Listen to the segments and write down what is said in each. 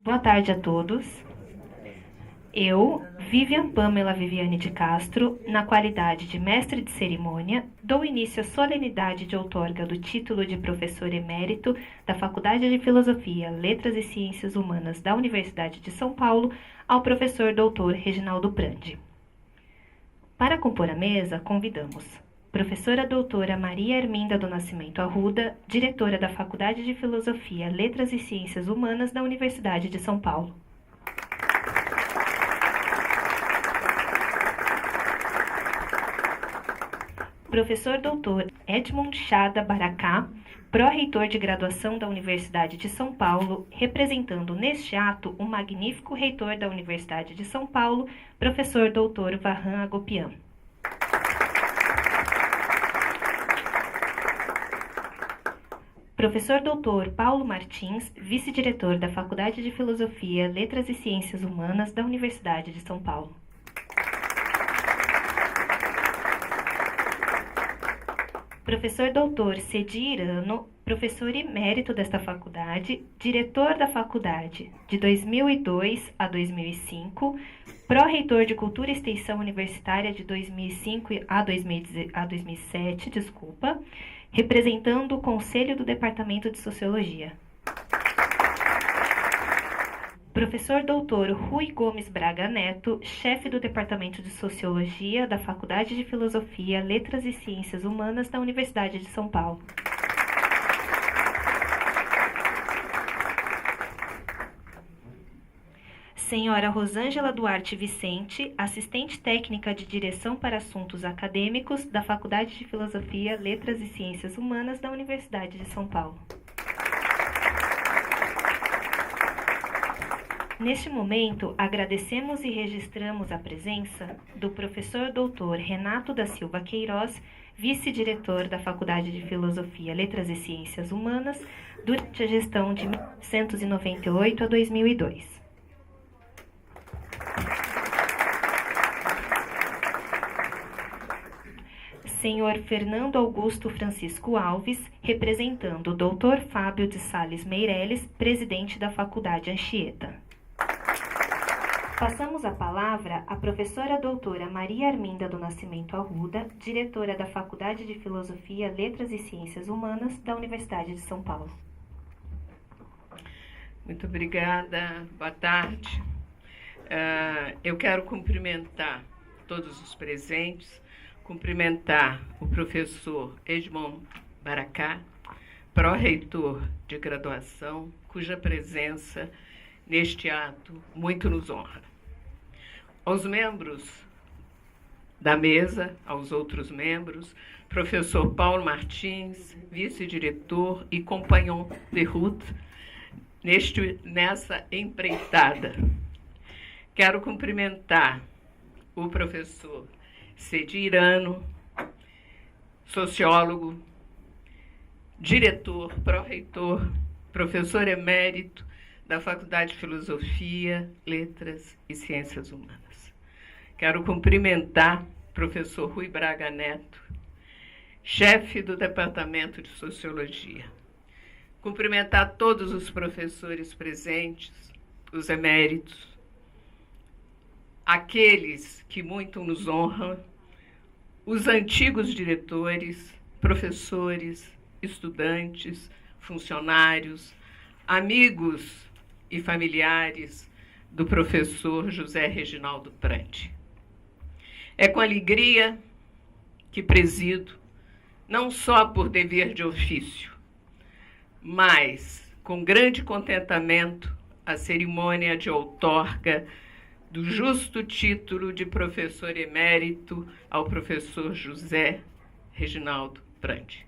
Boa tarde a todos. Eu, Vivian Pamela Viviane de Castro, na qualidade de mestre de cerimônia, dou início à solenidade de outorga do título de professor emérito da Faculdade de Filosofia, Letras e Ciências Humanas da Universidade de São Paulo ao professor doutor Reginaldo Prandi. Para compor a mesa, convidamos professora doutora Maria Arminda do Nascimento Arruda, diretora da Faculdade de Filosofia, Letras e Ciências Humanas da Universidade de São Paulo. Professor doutor Edmund Chada Baracá, pró-reitor de graduação da Universidade de São Paulo, representando neste ato o magnífico reitor da Universidade de São Paulo, professor doutor Vahan Agopian. Professor doutor Paulo Martins, vice-diretor da Faculdade de Filosofia, Letras e Ciências Humanas da Universidade de São Paulo. Professor doutor Cedi Irano, professor emérito desta faculdade, diretor da faculdade de 2002 a 2005, pró-reitor de Cultura e Extensão Universitária de 2005 a 2007, representando o Conselho do Departamento de Sociologia. Professor doutor Rui Gomes Braga Neto, chefe do Departamento de Sociologia da Faculdade de Filosofia, Letras e Ciências Humanas da Universidade de São Paulo. Senhora Rosângela Duarte Vicente, assistente técnica de direção para assuntos acadêmicos da Faculdade de Filosofia, Letras e Ciências Humanas da Universidade de São Paulo. Neste momento, agradecemos e registramos a presença do professor doutor Renato da Silva Queiroz, vice-diretor da Faculdade de Filosofia, Letras e Ciências Humanas, durante a gestão de 1998 a 2002. Senhor Fernando Augusto Francisco Alves, representando o Dr. Fábio de Sales Meireles, presidente da Faculdade Anchieta. Passamos a palavra à professora doutora Maria Arminda do Nascimento Arruda, diretora da Faculdade de Filosofia, Letras e Ciências Humanas da Universidade de São Paulo. Muito obrigada, boa tarde. Eu quero cumprimentar todos os presentes, cumprimentar o professor Edmund Baracá, pró-reitor de graduação, cuja presença neste ato muito nos honra. Aos membros da mesa, aos outros membros, professor Paulo Martins, vice-diretor e compagnon de route nessa empreitada. Quero cumprimentar o professor Cedi Irano, sociólogo, diretor, pró-reitor, professor emérito da Faculdade de Filosofia, Letras e Ciências Humanas. Quero cumprimentar o professor Rui Braga Neto, chefe do Departamento de Sociologia. Cumprimentar todos os professores presentes, os eméritos, aqueles que muito nos honram, os antigos diretores, professores, estudantes, funcionários, amigos e familiares do professor José Reginaldo Prandi. É com alegria que presido, não só por dever de ofício, mas com grande contentamento, a cerimônia de outorga do justo título de professor emérito ao professor José Reginaldo Prandi.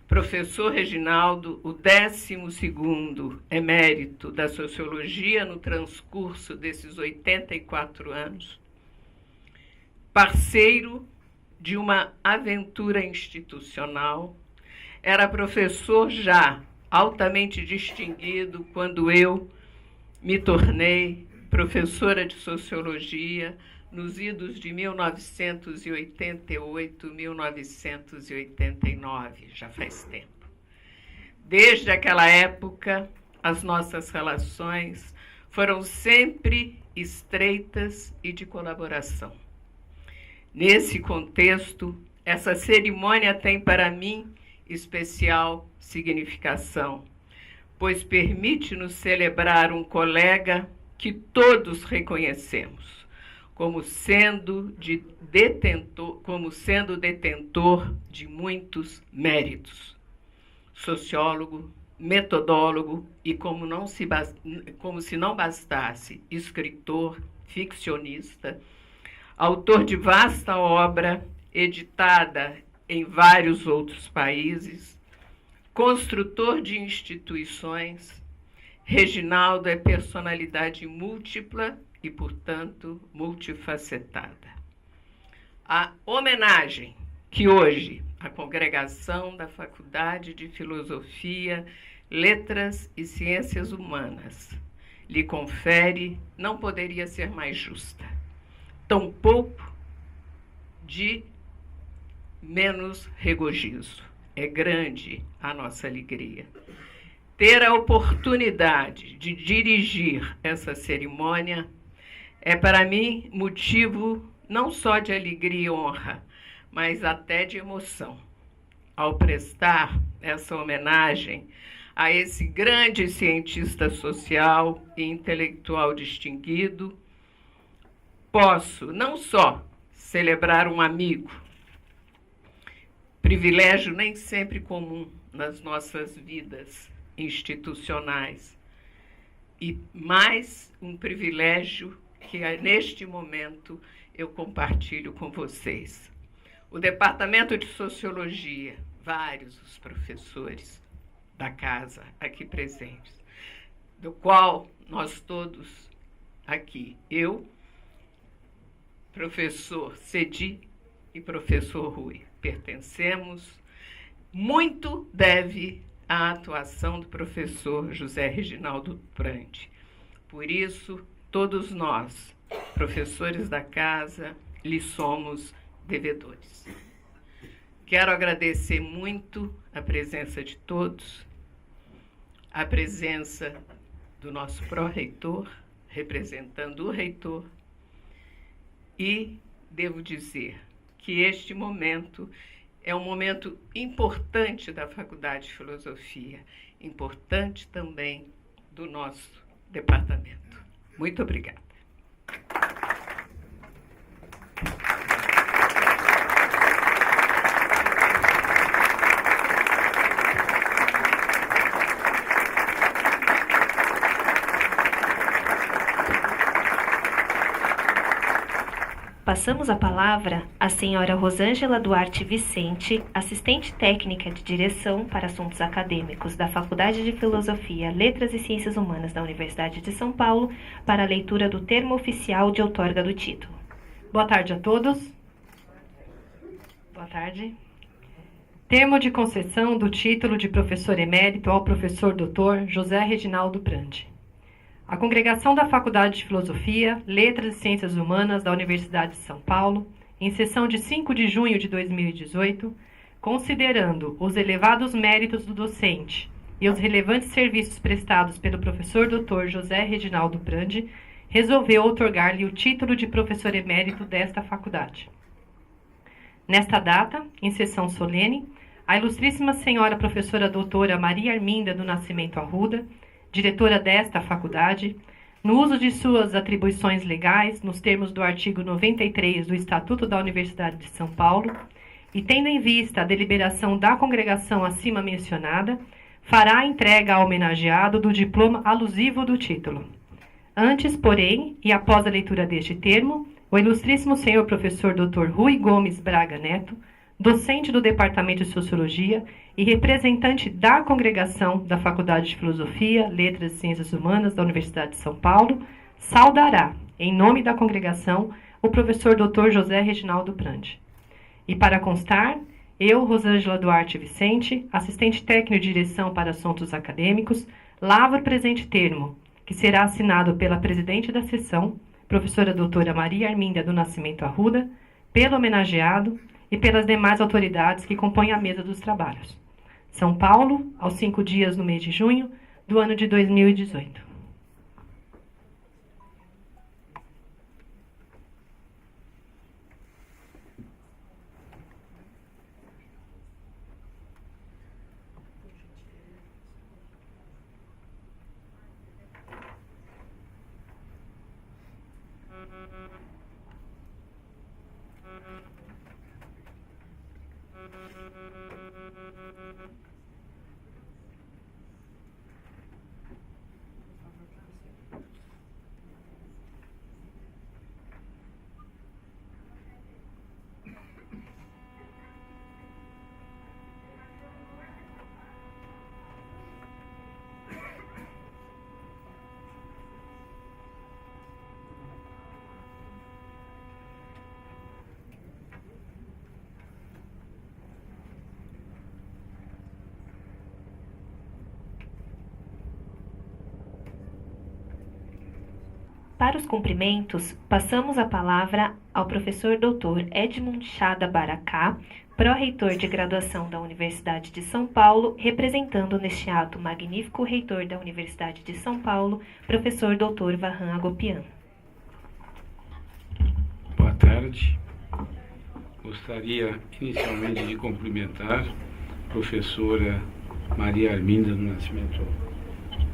Professor Reginaldo, o 12º emérito da Sociologia no transcurso desses 84 anos, parceiro de uma aventura institucional, era professor já altamente distinguido quando eu me tornei professora de Sociologia nos idos de 1988, 1989, já faz tempo. Desde aquela época, as nossas relações foram sempre estreitas e de colaboração. Nesse contexto, essa cerimônia tem para mim especial significação, pois permite-nos celebrar um colega que todos reconhecemos como sendo detentor de muitos méritos. Sociólogo, metodólogo e, como se não bastasse, escritor, ficcionista, autor de vasta obra, editada em vários outros países, construtor de instituições, Reginaldo é personalidade múltipla e, portanto, multifacetada. A homenagem que hoje a Congregação da Faculdade de Filosofia, Letras e Ciências Humanas lhe confere não poderia ser mais justa, tampouco de menos regozijo. É grande a nossa alegria. Ter a oportunidade de dirigir essa cerimônia é, para mim, motivo não só de alegria e honra, mas até de emoção. Ao prestar essa homenagem a esse grande cientista social e intelectual distinguido, posso não só celebrar um amigo, privilégio nem sempre comum nas nossas vidas institucionais, e mais um privilégio que neste momento eu compartilho com vocês. O Departamento de Sociologia, vários os professores da casa aqui presentes, do qual nós todos aqui, eu, professor Cedi e professor Rui, pertencemos, muito deve à atuação do professor José Reginaldo Prandi. Por isso, todos nós, professores da casa, lhe somos devedores. Quero agradecer muito a presença de todos, a presença do nosso pró-reitor, representando o reitor, e devo dizer que este momento é um momento importante da Faculdade de Filosofia, importante também do nosso departamento. Muito obrigada. Passamos a palavra à senhora Rosângela Duarte Vicente, assistente técnica de direção para assuntos acadêmicos da Faculdade de Filosofia, Letras e Ciências Humanas da Universidade de São Paulo, para a leitura do termo oficial de outorga do título. Boa tarde a todos. Boa tarde. Termo de concessão do título de professor emérito ao professor doutor José Reginaldo Prandi. A Congregação da Faculdade de Filosofia, Letras e Ciências Humanas da Universidade de São Paulo, em sessão de 5 de junho de 2018, considerando os elevados méritos do docente e os relevantes serviços prestados pelo professor Dr. José Reginaldo Prandi, resolveu outorgar-lhe o título de professor emérito desta faculdade. Nesta data, em sessão solene, a ilustríssima senhora professora doutora Maria Arminda do Nascimento Arruda, diretora desta faculdade, no uso de suas atribuições legais, nos termos do artigo 93 do Estatuto da Universidade de São Paulo, e tendo em vista a deliberação da congregação acima mencionada, fará a entrega ao homenageado do diploma alusivo do título. Antes, porém, e após a leitura deste termo, o ilustríssimo senhor professor Dr. Rui Gomes Braga Neto, docente do Departamento de Sociologia e representante da congregação da Faculdade de Filosofia, Letras e Ciências Humanas da Universidade de São Paulo, saudará, em nome da congregação, o professor Dr. José Reginaldo Prandi. E para constar, eu, Rosângela Duarte Vicente, assistente técnico de direção para assuntos acadêmicos, lavro o presente termo, que será assinado pela presidente da sessão, professora doutora Maria Arminda do Nascimento Arruda, pelo homenageado e pelas demais autoridades que compõem a mesa dos trabalhos. São Paulo, aos 5 dias no mês de junho do ano de 2018. Para os cumprimentos, passamos a palavra ao professor Dr. Edmund Chada Baracá, pró-reitor de graduação da Universidade de São Paulo, representando neste ato o magnífico reitor da Universidade de São Paulo, professor Dr. Vahan Agopian. Boa tarde. Gostaria inicialmente de cumprimentar a professora Maria Arminda do Nascimento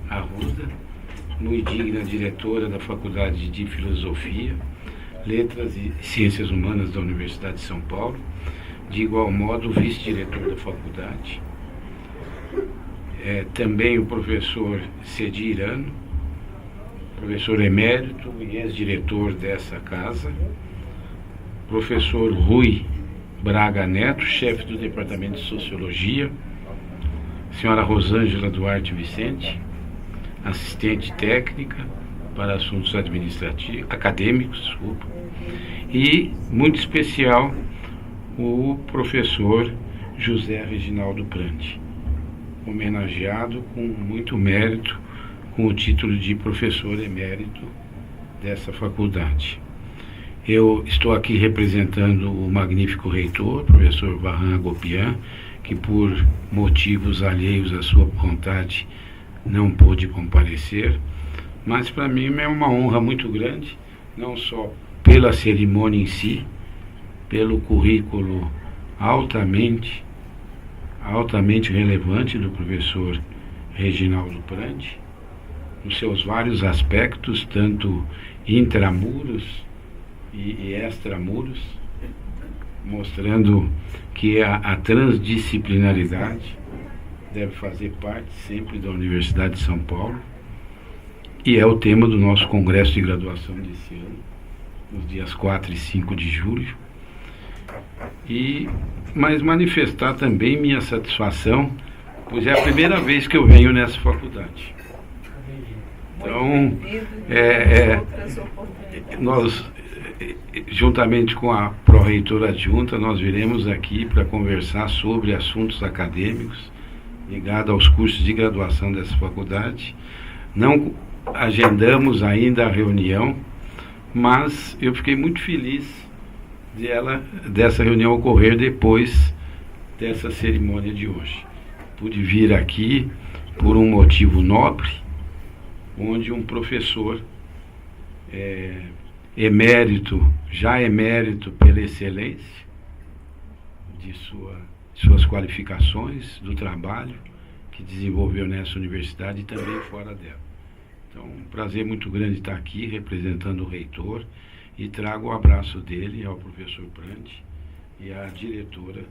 Arruda, muito digna diretora da Faculdade de Filosofia, Letras e Ciências Humanas da Universidade de São Paulo, de igual modo vice-diretor da faculdade. Também o professor Cedi Irano, professor emérito e ex-diretor dessa casa, professor Rui Braga Neto, chefe do Departamento de Sociologia, senhora Rosângela Duarte Vicente, assistente técnica para assuntos administrativos, acadêmicos, e, muito especial, o professor José Reginaldo Prandi, homenageado com muito mérito com o título de professor emérito dessa faculdade. Eu estou aqui representando o magnífico reitor, professor Vahan Agopian, que por motivos alheios à sua vontade não pôde comparecer, mas para mim é uma honra muito grande, não só pela cerimônia em si, pelo currículo altamente relevante do professor Reginaldo Prandi, nos seus vários aspectos, tanto intramuros e extramuros, mostrando que a transdisciplinaridade deve fazer parte sempre da Universidade de São Paulo, e é o tema do nosso congresso de graduação desse ano, nos dias 4 e 5 de julho. Mas manifestar também minha satisfação, pois é a primeira vez que eu venho nessa faculdade. Então, nós, juntamente com a pró-reitora adjunta, nós viremos aqui para conversar sobre assuntos acadêmicos ligados aos cursos de graduação dessa faculdade. Não agendamos ainda a reunião, mas eu fiquei muito feliz dessa reunião ocorrer depois dessa cerimônia de hoje. Pude vir aqui por um motivo nobre, onde um professor já emérito pela excelência de suas qualificações, do trabalho que desenvolveu nessa universidade e também fora dela. Então, um prazer muito grande estar aqui representando o reitor, e trago o abraço dele ao professor Prandi e à diretora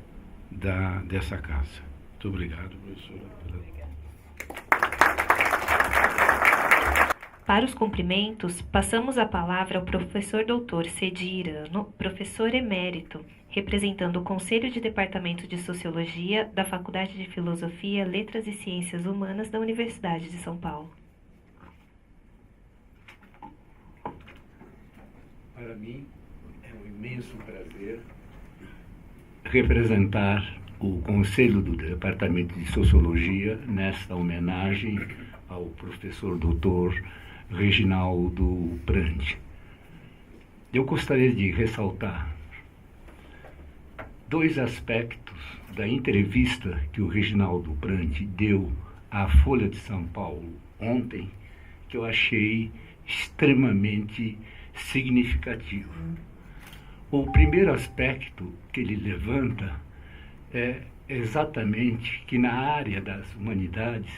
dessa casa. Muito obrigado, professora. Para os cumprimentos, passamos a palavra ao professor Dr. Cedi Irano, professor emérito, representando o Conselho de Departamento de Sociologia da Faculdade de Filosofia, Letras e Ciências Humanas da Universidade de São Paulo. Para mim é um imenso prazer representar o Conselho do Departamento de Sociologia nesta homenagem ao professor Dr. Reginaldo Prandi. Eu gostaria de ressaltar dois aspectos da entrevista que o Reginaldo Prandi deu à Folha de São Paulo ontem, que eu achei extremamente significativo. O primeiro aspecto que ele levanta é exatamente que na área das humanidades,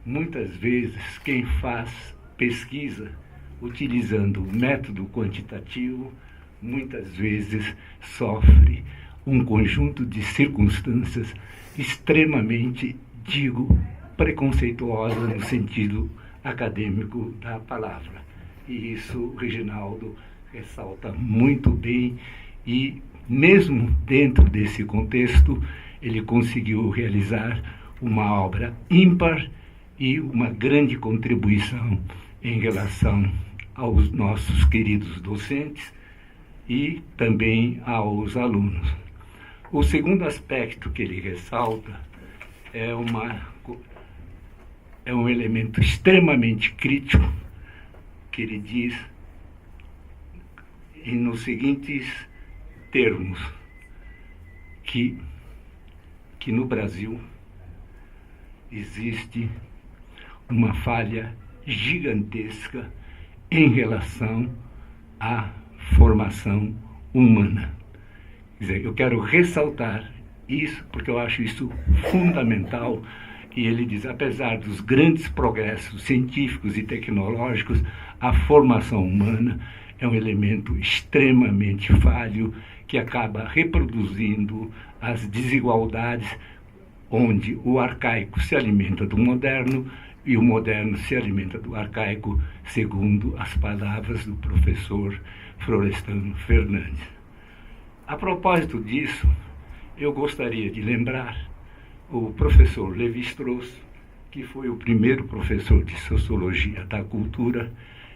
muitas vezes quem faz pesquisa utilizando o método quantitativo, muitas vezes sofre um conjunto de circunstâncias extremamente, preconceituosas no sentido acadêmico da palavra. E isso o Reginaldo ressalta muito bem, e mesmo dentro desse contexto ele conseguiu realizar uma obra ímpar e uma grande contribuição em relação aos nossos queridos docentes e também aos alunos. O segundo aspecto que ele ressalta é um elemento extremamente crítico, que ele diz e nos seguintes termos, que no Brasil existe uma falha gigantesca em relação à formação humana. Quer dizer, eu quero ressaltar isso porque eu acho isso fundamental. E ele diz, apesar dos grandes progressos científicos e tecnológicos, a formação humana é um elemento extremamente falho que acaba reproduzindo as desigualdades, onde o arcaico se alimenta do moderno e o moderno se alimenta do arcaico, segundo as palavras do professor Florestan Fernandes. A propósito disso, eu gostaria de lembrar o professor Lévi-Strauss, que foi o primeiro professor de Sociologia da Cultura,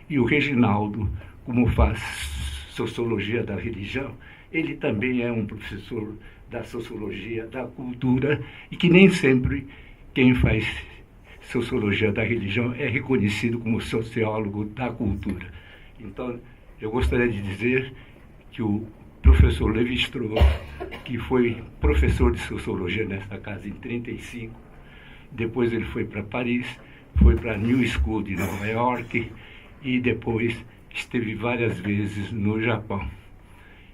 e o Reginaldo, como faz Sociologia da Religião, ele também é um professor da Sociologia da Cultura, e que nem sempre quem faz Sociologia da Religião é reconhecido como sociólogo da cultura. Então, eu gostaria de dizer que o professor Lévi-Strauss, que foi professor de Sociologia nesta casa em 1935, depois ele foi para Paris, foi para a New School de Nova York e depois esteve várias vezes no Japão.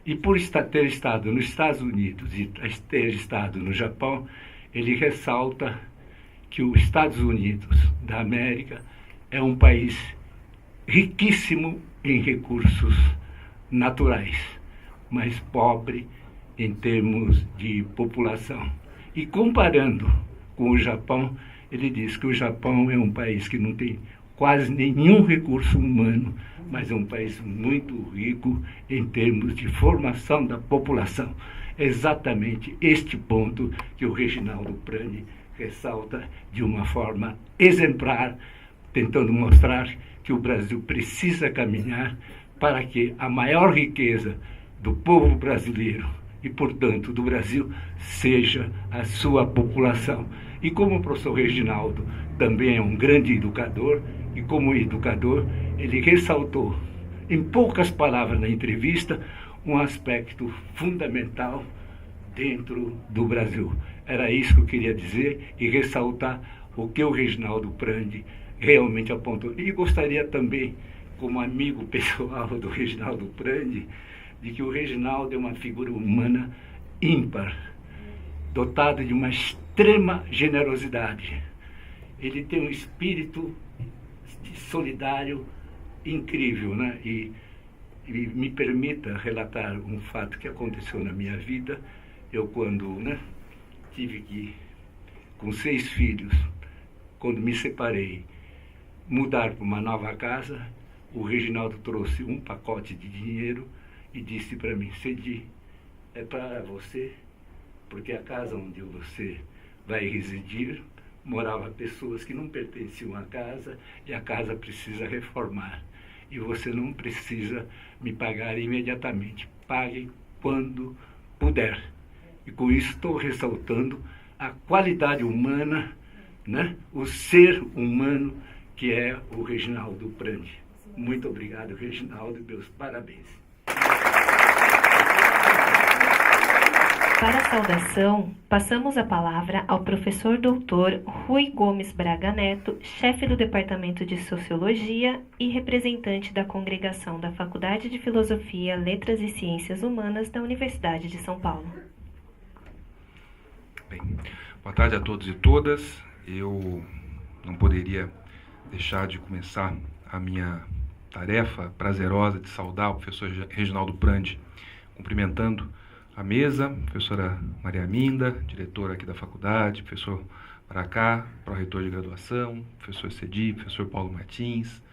E por ter estado nos Estados Unidos e ter estado no Japão, ele ressalta que os Estados Unidos da América é um país riquíssimo em recursos naturais, mas pobre em termos de população. E comparando com o Japão, ele diz que o Japão é um país que não tem quase nenhum recurso humano, mas é um país muito rico em termos de formação da população. É exatamente este ponto que o Reginaldo Prandi ressalta de uma forma exemplar, tentando mostrar que o Brasil precisa caminhar para que a maior riqueza do povo brasileiro e, portanto, do Brasil, seja a sua população. E como o professor Reginaldo também é um grande educador, e como educador, ele ressaltou, em poucas palavras na entrevista, um aspecto fundamental dentro do Brasil. Era isso que eu queria dizer e ressaltar o que o Reginaldo Prandi realmente apontou. E gostaria também, como amigo pessoal do Reginaldo Prandi, de que o Reginaldo é uma figura humana ímpar, dotado de uma extrema generosidade. Ele tem um espírito solidário incrível, né? E me permita relatar um fato que aconteceu na minha vida. Eu, quando tive que, com 6 filhos, quando me separei, mudar para uma nova casa, o Reginaldo trouxe um pacote de dinheiro e disse para mim: Cedi, é para você, porque a casa onde você vai residir morava pessoas que não pertenciam à casa e a casa precisa reformar. E você não precisa me pagar imediatamente. Pague quando puder. E com isso estou ressaltando a qualidade humana, o ser humano que é o Reginaldo Prandi. Muito obrigado, Reginaldo, e meus parabéns. Para a saudação, passamos a palavra ao professor doutor Rui Gomes Braga Neto, chefe do Departamento de Sociologia e representante da congregação da Faculdade de Filosofia, Letras e Ciências Humanas da Universidade de São Paulo. Bem, boa tarde a todos e todas. Eu não poderia deixar de começar a minha tarefa prazerosa de saudar o professor Reginaldo Prandi, cumprimentando a mesa, professora Maria Minda, diretora aqui da faculdade, professor Bracá, pró-reitor de graduação, professor Cedi, professor Paulo Martins,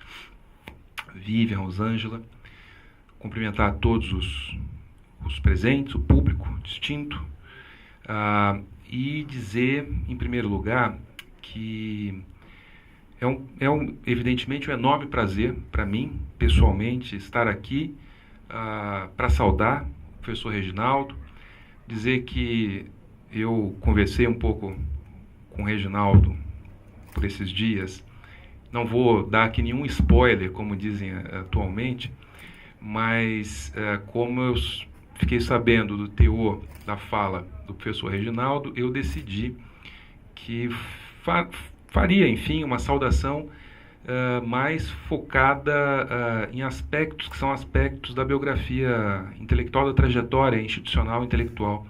Vivian, Rosângela, cumprimentar a todos os presentes, o público distinto, e dizer, em primeiro lugar, que evidentemente um enorme prazer para mim, pessoalmente, estar aqui para saudar o professor Reginaldo, dizer que eu conversei um pouco com o Reginaldo por esses dias, não vou dar aqui nenhum spoiler, como dizem atualmente, mas como eu fiquei sabendo do teor da fala do professor Reginaldo, eu decidi que faria, enfim, uma saudação mais focada em aspectos que são aspectos da biografia intelectual, da trajetória institucional intelectual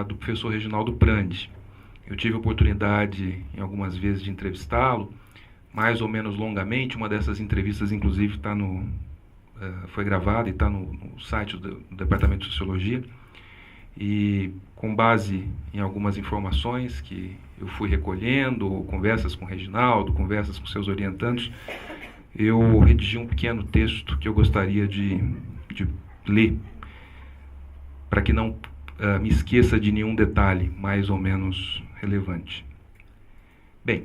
do professor Reginaldo Prandi. Eu tive a oportunidade, em algumas vezes, de entrevistá-lo, mais ou menos longamente. Uma dessas entrevistas, inclusive, foi gravada e está no site do Departamento de Sociologia. E, com base em algumas informações que eu fui recolhendo, conversas com o Reginaldo, conversas com seus orientandos, eu redigi um pequeno texto que eu gostaria de ler, para que não me esqueça de nenhum detalhe mais ou menos relevante. Bem,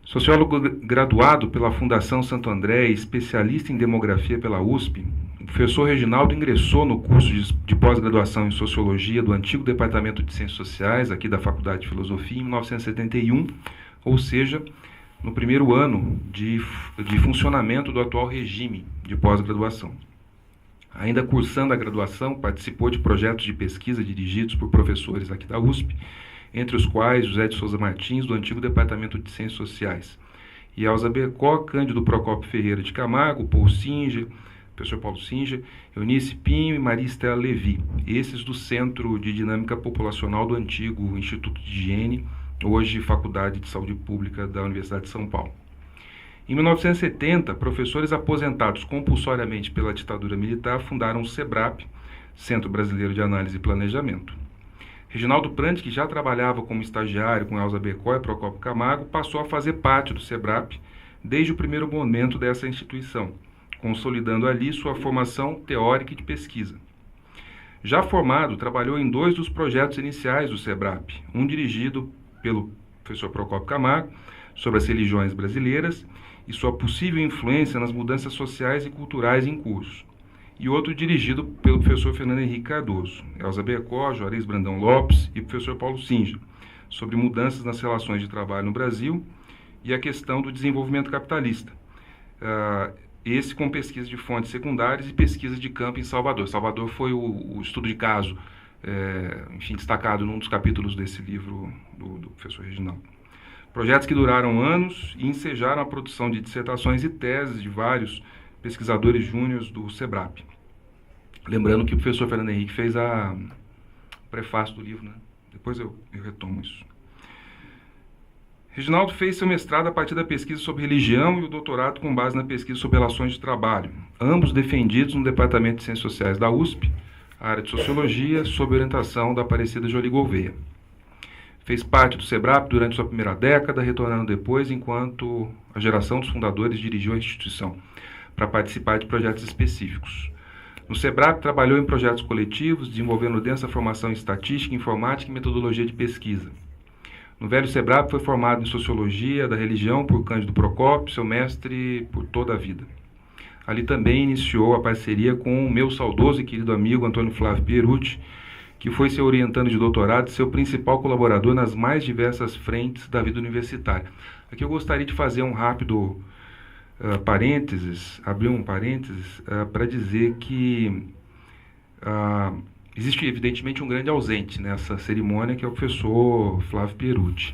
sociólogo graduado pela Fundação Santo André e especialista em demografia pela USP, o professor Reginaldo ingressou no curso de pós-graduação em Sociologia do antigo Departamento de Ciências Sociais, aqui da Faculdade de Filosofia, em 1971, ou seja, no primeiro ano de funcionamento do atual regime de pós-graduação. Ainda cursando a graduação, participou de projetos de pesquisa dirigidos por professores aqui da USP, entre os quais José de Souza Martins, do antigo Departamento de Ciências Sociais, e Elza Bercó, Cândido Procópio Ferreira de Camargo, professor Paulo Singer, Eunice Pinho e Maria Estela Levi, esses do Centro de Dinâmica Populacional do antigo Instituto de Higiene, hoje Faculdade de Saúde Pública da Universidade de São Paulo. Em 1970, professores aposentados compulsoriamente pela ditadura militar fundaram o SEBRAP, Centro Brasileiro de Análise e Planejamento. Reginaldo Prandi, que já trabalhava como estagiário com Elza Bercó e Procópio Camargo, passou a fazer parte do SEBRAP desde o primeiro momento dessa instituição, consolidando ali sua formação teórica e de pesquisa. Já formado, trabalhou em 2 dos projetos iniciais do SEBRAP, um dirigido pelo professor Procópio Camargo, sobre as religiões brasileiras e sua possível influência nas mudanças sociais e culturais em curso, e outro dirigido pelo professor Fernando Henrique Cardoso, Elza Bercó, Juarez Brandão Lopes e professor Paulo Singer, sobre mudanças nas relações de trabalho no Brasil e a questão do desenvolvimento capitalista. Esse com pesquisa de fontes secundárias e pesquisa de campo em Salvador. Salvador foi o estudo de caso, enfim, destacado num dos capítulos desse livro do professor Reginaldo. Projetos que duraram anos e ensejaram a produção de dissertações e teses de vários pesquisadores júniores do SEBRAP. Lembrando que o professor Fernando Henrique fez o prefácio do livro, né? Depois eu retomo isso. Reginaldo fez seu mestrado a partir da pesquisa sobre religião e o doutorado com base na pesquisa sobre relações de trabalho, ambos defendidos no Departamento de Ciências Sociais da USP, a área de Sociologia, sob orientação da Aparecida Jolie Gouveia. Fez parte do SEBRAP durante sua primeira década, retornando depois enquanto a geração dos fundadores dirigiu a instituição, para participar de projetos específicos. No SEBRAP, trabalhou em projetos coletivos, desenvolvendo densa formação em estatística, informática e metodologia de pesquisa. No velho SEBRAP, foi formado em Sociologia da Religião por Cândido Procópio, seu mestre por toda a vida. Ali também iniciou a parceria com o meu saudoso e querido amigo Antônio Flávio Pierucci, que foi seu orientando de doutorado e seu principal colaborador nas mais diversas frentes da vida universitária. Aqui eu gostaria de fazer um rápido abrir um parênteses para dizer que existe evidentemente um grande ausente nessa cerimônia, que é o professor Flávio Pierucci.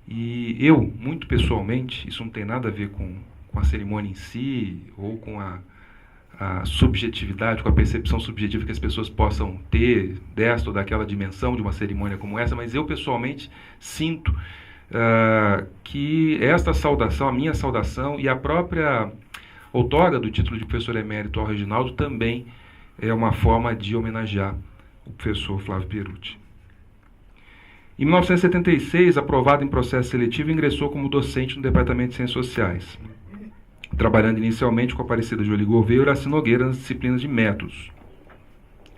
E eu, muito pessoalmente, isso não tem nada a ver com a cerimônia em si, ou com a subjetividade, com a percepção subjetiva que as pessoas possam ter desta ou daquela dimensão de uma cerimônia como essa, mas eu pessoalmente sinto que esta saudação, a minha saudação e a própria outorga do título de professor emérito ao Reginaldo também é uma forma de homenagear o professor Flávio Pierucci. Em 1976, aprovado em processo seletivo, ingressou como docente no Departamento de Ciências Sociais, trabalhando inicialmente com a Aparecida Jolie Gouveia e Horácio Nogueira nas disciplinas de métodos.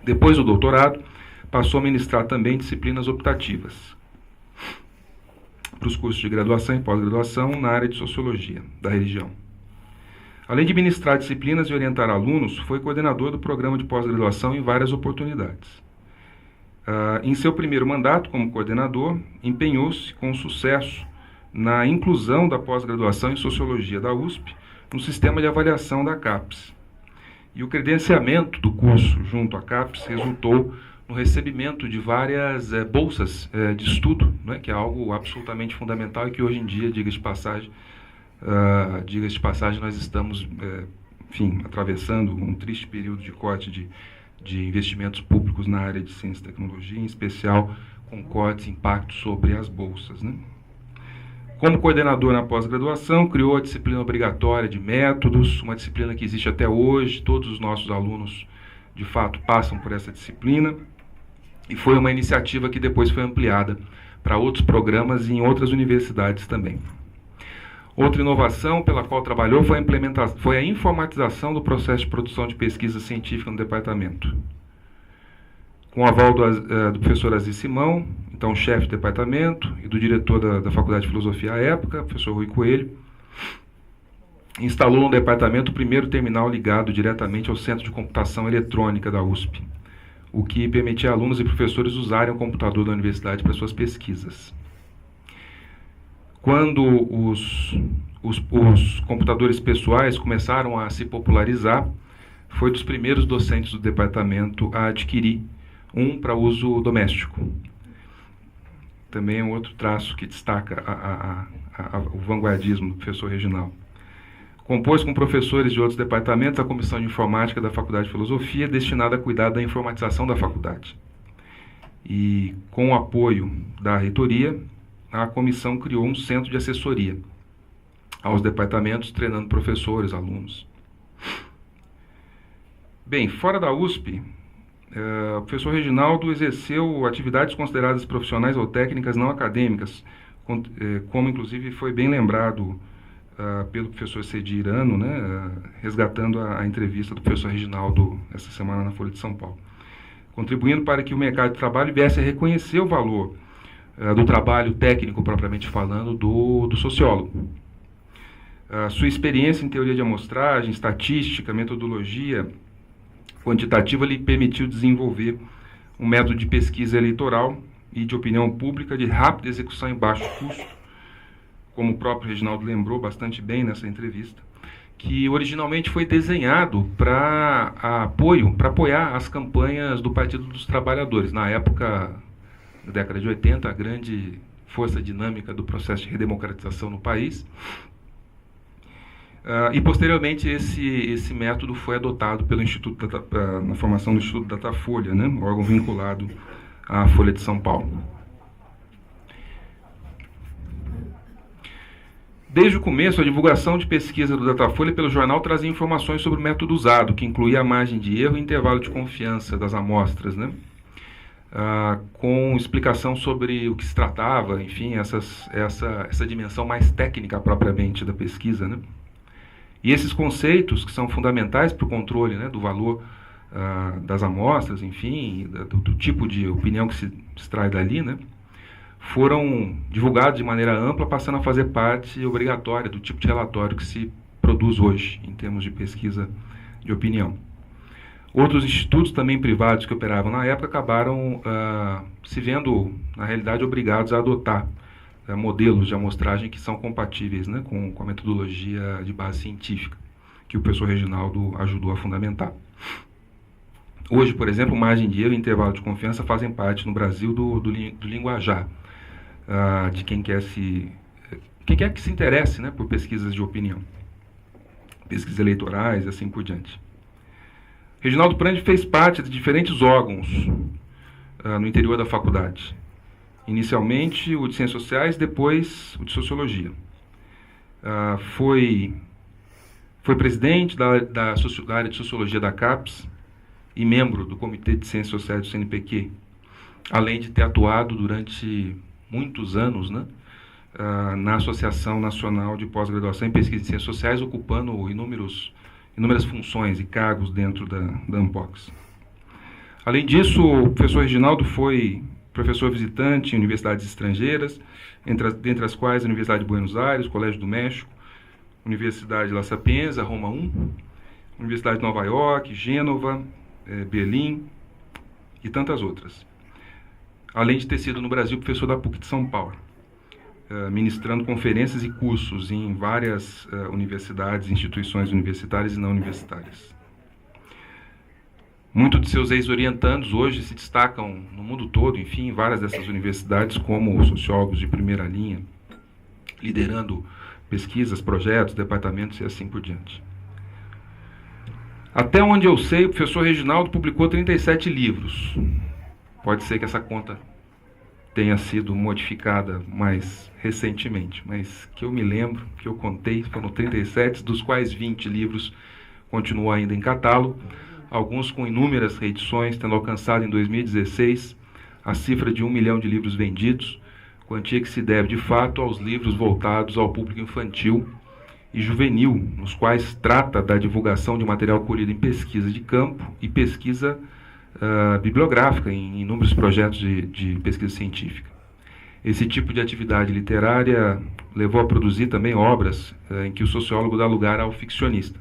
Depois do doutorado, passou a ministrar também disciplinas optativas para os cursos de graduação e pós-graduação na área de Sociologia da Religião. Além de ministrar disciplinas e orientar alunos, foi coordenador do programa de pós-graduação em várias oportunidades. Em seu primeiro mandato como coordenador, empenhou-se com sucesso na inclusão da pós-graduação em Sociologia da USP no sistema de avaliação da CAPES. E o credenciamento do curso junto à CAPES resultou no recebimento de várias bolsas de estudo, né, que é algo absolutamente fundamental e que hoje em dia, diga-se de passagem, nós estamos, atravessando um triste período de corte de investimentos públicos na área de ciência e tecnologia, em especial com cortes e impactos sobre as bolsas, né? Como coordenador na pós-graduação, criou a disciplina obrigatória de métodos, uma disciplina que existe até hoje, todos os nossos alunos, de fato, passam por essa disciplina, e foi uma iniciativa que depois foi ampliada para outros programas e em outras universidades também. Outra inovação pela qual trabalhou foi a informatização do processo de produção de pesquisa científica no departamento. Com o aval do professor Aziz Simão, então chefe do departamento, e do diretor da Faculdade de Filosofia à época, professor Rui Coelho, instalou no departamento o primeiro terminal ligado diretamente ao Centro de Computação Eletrônica da USP, o que permitia a alunos e professores usarem o computador da universidade para suas pesquisas. Quando os computadores pessoais começaram a se popularizar, foi dos primeiros docentes do departamento a adquirir um para uso doméstico. Também é um outro traço que destaca o vanguardismo do professor Reginaldo. Compôs com professores de outros departamentos a Comissão de Informática da Faculdade de Filosofia, destinada a cuidar da informatização da faculdade. E, com o apoio da reitoria, a comissão criou um centro de assessoria aos departamentos, treinando professores, alunos. Bem, fora da USP, o professor Reginaldo exerceu atividades consideradas profissionais ou técnicas não acadêmicas, como inclusive foi bem lembrado pelo professor Cedi Irano, né, resgatando a entrevista do professor Reginaldo essa semana na Folha de São Paulo, contribuindo para que o mercado de trabalho viesse a reconhecer o valor do trabalho técnico, propriamente falando, do sociólogo. Sua experiência em teoria de amostragem, estatística, metodologia quantitativa lhe permitiu desenvolver um método de pesquisa eleitoral e de opinião pública de rápida execução em baixo custo, como o próprio Reginaldo lembrou bastante bem nessa entrevista, que originalmente foi desenhado para apoiar as campanhas do Partido dos Trabalhadores. Na época, na década de 80, a grande força dinâmica do processo de redemocratização no país. E posteriormente esse método foi adotado pelo Instituto na formação do Instituto Datafolha, né, órgão vinculado à Folha de São Paulo. Desde o começo, a divulgação de pesquisa do Datafolha pelo jornal trazia informações sobre o método usado, que incluía a margem de erro e intervalo de confiança das amostras, né, com explicação sobre o que se tratava, enfim, essa dimensão mais técnica propriamente da pesquisa, né. E esses conceitos, que são fundamentais para o controle, né, do valor das amostras, enfim, do tipo de opinião que se extrai dali, né, foram divulgados de maneira ampla, passando a fazer parte obrigatória do tipo de relatório que se produz hoje, em termos de pesquisa de opinião. Outros institutos, também privados, que operavam na época, acabaram se vendo, na realidade, obrigados a adotar modelos de amostragem que são compatíveis, né, com a metodologia de base científica, que o professor Reginaldo ajudou a fundamentar. Hoje, por exemplo, margem de erro e intervalo de confiança fazem parte no Brasil do linguajar, de quem quer que se interesse, né, por pesquisas de opinião, pesquisas eleitorais e assim por diante. Reginaldo Prandi fez parte de diferentes órgãos no interior da faculdade. Inicialmente o de Ciências Sociais, depois o de Sociologia. Foi presidente da área de Sociologia da CAPES e membro do Comitê de Ciências Sociais do CNPq, além de ter atuado durante muitos anos, né, na Associação Nacional de Pós-Graduação em Pesquisa em Ciências Sociais, ocupando inúmeras funções e cargos dentro da ANPOX. Além disso, o professor Reginaldo foi professor visitante em universidades estrangeiras, dentre as quais a Universidade de Buenos Aires, Colégio do México, Universidade La Sapienza, Roma I, Universidade de Nova York, Gênova, Berlim e tantas outras. Além de ter sido no Brasil professor da PUC de São Paulo, ministrando conferências e cursos em várias universidades, instituições universitárias e não universitárias. Muitos de seus ex-orientandos hoje se destacam no mundo todo, enfim, em várias dessas universidades, como sociólogos de primeira linha, liderando pesquisas, projetos, departamentos e assim por diante. Até onde eu sei, o professor Reginaldo publicou 37 livros. Pode ser que essa conta tenha sido modificada mais recentemente, mas que eu me lembro, que eu contei, foram 37, dos quais 20 livros continuam ainda em catálogo, alguns com inúmeras reedições, tendo alcançado em 2016 a cifra de 1 milhão de livros vendidos, quantia que se deve, de fato, aos livros voltados ao público infantil e juvenil, nos quais trata da divulgação de material colhido em pesquisa de campo e pesquisa bibliográfica, em inúmeros projetos de pesquisa científica. Esse tipo de atividade literária levou a produzir também obras em que o sociólogo dá lugar ao ficcionista.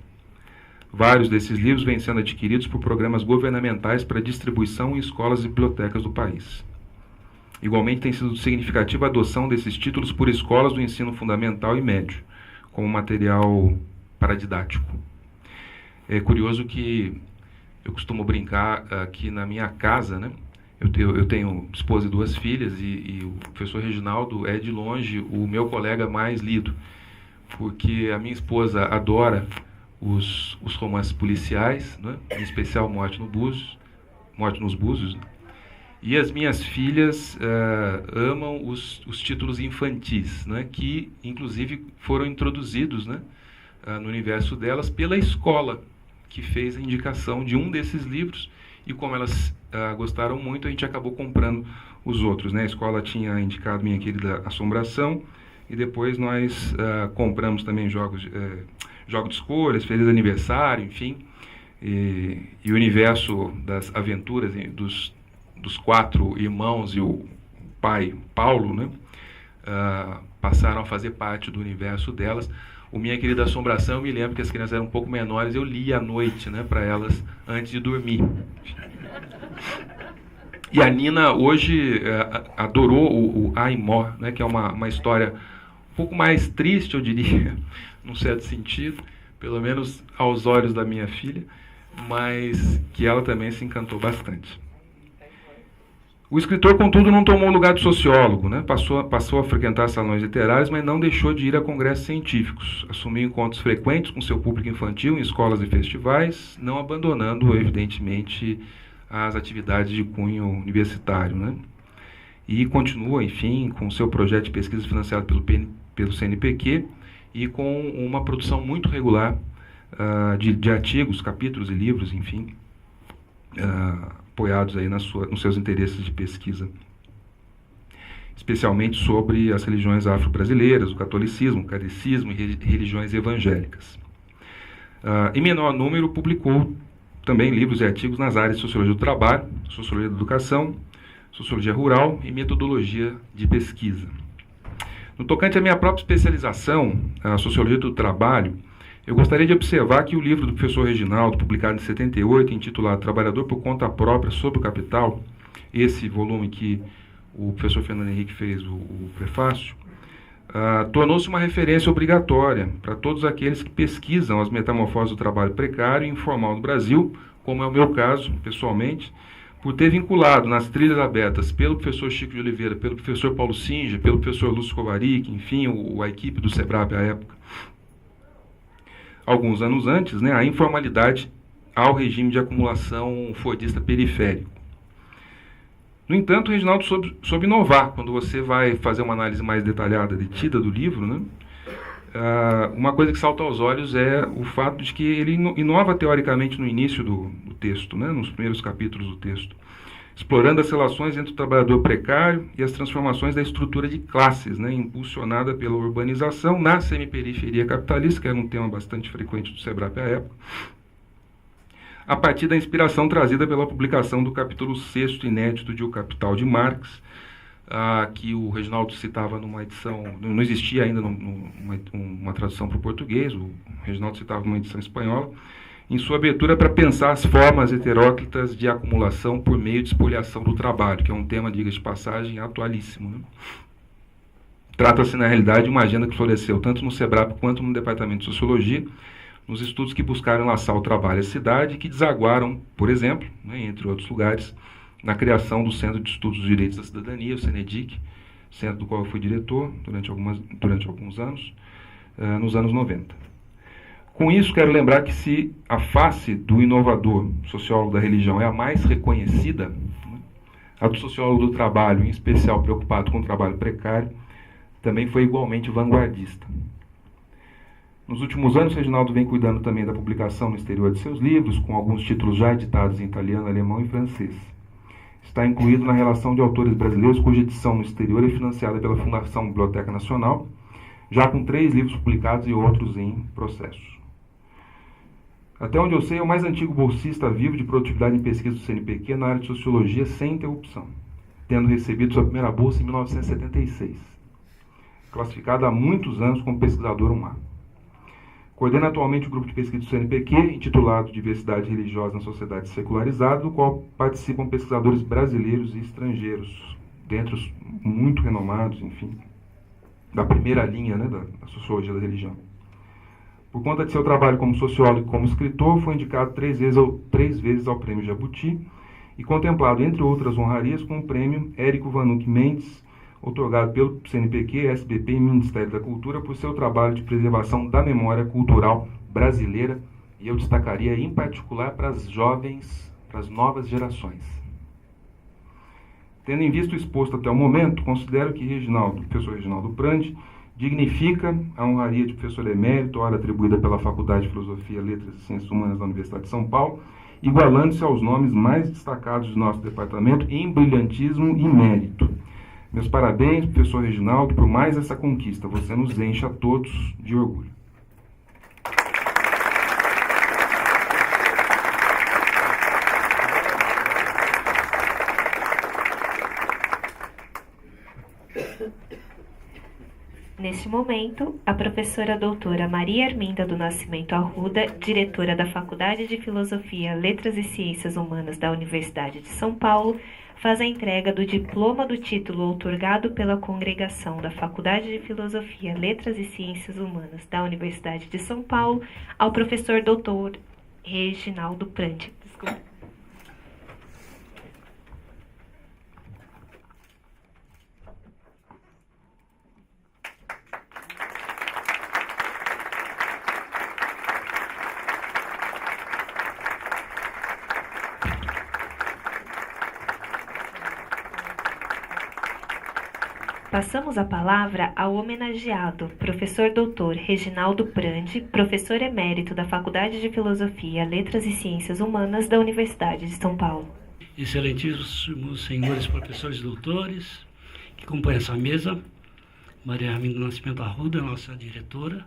Vários desses livros vêm sendo adquiridos por programas governamentais para distribuição em escolas e bibliotecas do país. Igualmente, tem sido significativa a adoção desses títulos por escolas do ensino fundamental e médio, como material paradidático. É curioso que eu costumo brincar aqui na minha casa, né? Eu tenho esposa e 2 filhas, e o professor Reginaldo é, de longe, o meu colega mais lido, porque a minha esposa adora os romances policiais, né? Em especial Morte nos Búzios, né? E as minhas filhas amam os títulos infantis, né? Que, inclusive, foram introduzidos, né? No universo delas pela escola, que fez a indicação de um desses livros, e como elas gostaram muito, a gente acabou comprando os outros, né? A escola tinha indicado Minha Querida Assombração, e depois nós compramos também jogos de escolhas, Feliz Aniversário, enfim, e o universo das aventuras dos 4 irmãos e o pai Paulo, né? Passaram a fazer parte do universo delas. O Minha Querida Assombração, eu me lembro que as crianças eram um pouco menores, eu lia à noite, né, para elas antes de dormir. E a Nina hoje adorou o Aimó, né, que é uma história um pouco mais triste, eu diria, num certo sentido, pelo menos aos olhos da minha filha, mas que ela também se encantou bastante. O escritor, contudo, não tomou o lugar do sociólogo, né? Passou a frequentar salões literários, mas não deixou de ir a congressos científicos. Assumiu encontros frequentes com seu público infantil em escolas e festivais, não abandonando, evidentemente, as atividades de cunho universitário, né? E continua, enfim, com seu projeto de pesquisa financiado pelo CNPq e com uma produção muito regular de artigos, capítulos e livros, enfim, apoiados aí nos seus interesses de pesquisa, especialmente sobre as religiões afro-brasileiras, o catolicismo, o catecismo e religiões evangélicas. Em menor número, publicou também livros e artigos nas áreas de Sociologia do Trabalho, Sociologia da Educação, Sociologia Rural e Metodologia de Pesquisa. No tocante à minha própria especialização, a Sociologia do Trabalho, eu gostaria de observar que o livro do professor Reginaldo, publicado em 78, intitulado Trabalhador por Conta Própria sobre o Capital, esse volume que o professor Fernando Henrique fez o prefácio, tornou-se uma referência obrigatória para todos aqueles que pesquisam as metamorfoses do trabalho precário e informal no Brasil, como é o meu caso, pessoalmente, por ter vinculado nas trilhas abertas pelo professor Chico de Oliveira, pelo professor Paulo Singer, pelo professor Lúcio Kovarik, enfim, a equipe do SEBRAP à época, alguns anos antes, né, a informalidade ao regime de acumulação fordista periférico. No entanto, o Reginaldo soube inovar. Quando você vai fazer uma análise mais detalhada, detida do livro, né, uma coisa que salta aos olhos é o fato de que ele inova teoricamente no início do texto, né, nos primeiros capítulos do texto, explorando as relações entre o trabalhador precário e as transformações da estrutura de classes, né, impulsionada pela urbanização na semiperiferia capitalista, que era um tema bastante frequente do SEBRAP à época, a partir da inspiração trazida pela publicação do capítulo 6º inédito de O Capital de Marx, que o Reginaldo citava numa edição, não existia ainda uma tradução para o português, o Reginaldo citava numa edição espanhola, em sua abertura para pensar as formas heteróclitas de acumulação por meio de espoliação do trabalho, que é um tema, diga de passagem, atualíssimo, né? Trata-se, na realidade, de uma agenda que floresceu tanto no SEBRAP quanto no Departamento de Sociologia, nos estudos que buscaram enlaçar o trabalho à cidade e que desaguaram, por exemplo, né, entre outros lugares, na criação do Centro de Estudos dos Direitos da Cidadania, o CENEDIC, centro do qual eu fui diretor durante alguns anos, nos anos 90. Com isso, quero lembrar que se a face do inovador sociólogo da religião é a mais reconhecida, né, a do sociólogo do trabalho, em especial preocupado com o trabalho precário, também foi igualmente vanguardista. Nos últimos anos, Reginaldo vem cuidando também da publicação no exterior de seus livros, com alguns títulos já editados em italiano, alemão e francês. Está incluído na relação de autores brasileiros, cuja edição no exterior é financiada pela Fundação Biblioteca Nacional, já com 3 livros publicados e outros em processo. Até onde eu sei, é o mais antigo bolsista vivo de produtividade em pesquisa do CNPq na área de sociologia sem interrupção, tendo recebido sua primeira bolsa em 1976, classificado há muitos anos como pesquisador 1A. Coordena atualmente o grupo de pesquisa do CNPq, intitulado Diversidade Religiosa na Sociedade Secularizada, do qual participam pesquisadores brasileiros e estrangeiros, dentre os muito renomados, enfim, da primeira linha, né, da sociologia da religião. Por conta de seu trabalho como sociólogo e como escritor, foi indicado 3 vezes ao Prêmio Jabuti e contemplado, entre outras honrarias, com o Prêmio Érico Vanucci Mendes, outorgado pelo CNPq, SBP e Ministério da Cultura por seu trabalho de preservação da memória cultural brasileira, e eu destacaria em particular para as jovens, para as novas gerações. Tendo em vista o exposto até o momento, considero que professor Reginaldo Prandi, dignifica a honraria de professor emérito, hora atribuída pela Faculdade de Filosofia, Letras e Ciências Humanas da Universidade de São Paulo, igualando-se aos nomes mais destacados do nosso departamento em brilhantismo e mérito. Meus parabéns, professor Reginaldo, por mais essa conquista. Você nos enche a todos de orgulho. Neste momento, a professora doutora Maria Arminda do Nascimento Arruda, diretora da Faculdade de Filosofia, Letras e Ciências Humanas da Universidade de São Paulo, faz a entrega do diploma do título outorgado pela congregação da Faculdade de Filosofia, Letras e Ciências Humanas da Universidade de São Paulo ao professor doutor Reginaldo Prandi. Desculpa. Passamos a palavra ao homenageado, professor doutor Reginaldo Prandi, professor emérito da Faculdade de Filosofia, Letras e Ciências Humanas da Universidade de São Paulo. Excelentíssimos senhores professores e doutores que compõem essa mesa, Maria Arminda do Nascimento Arruda, nossa diretora,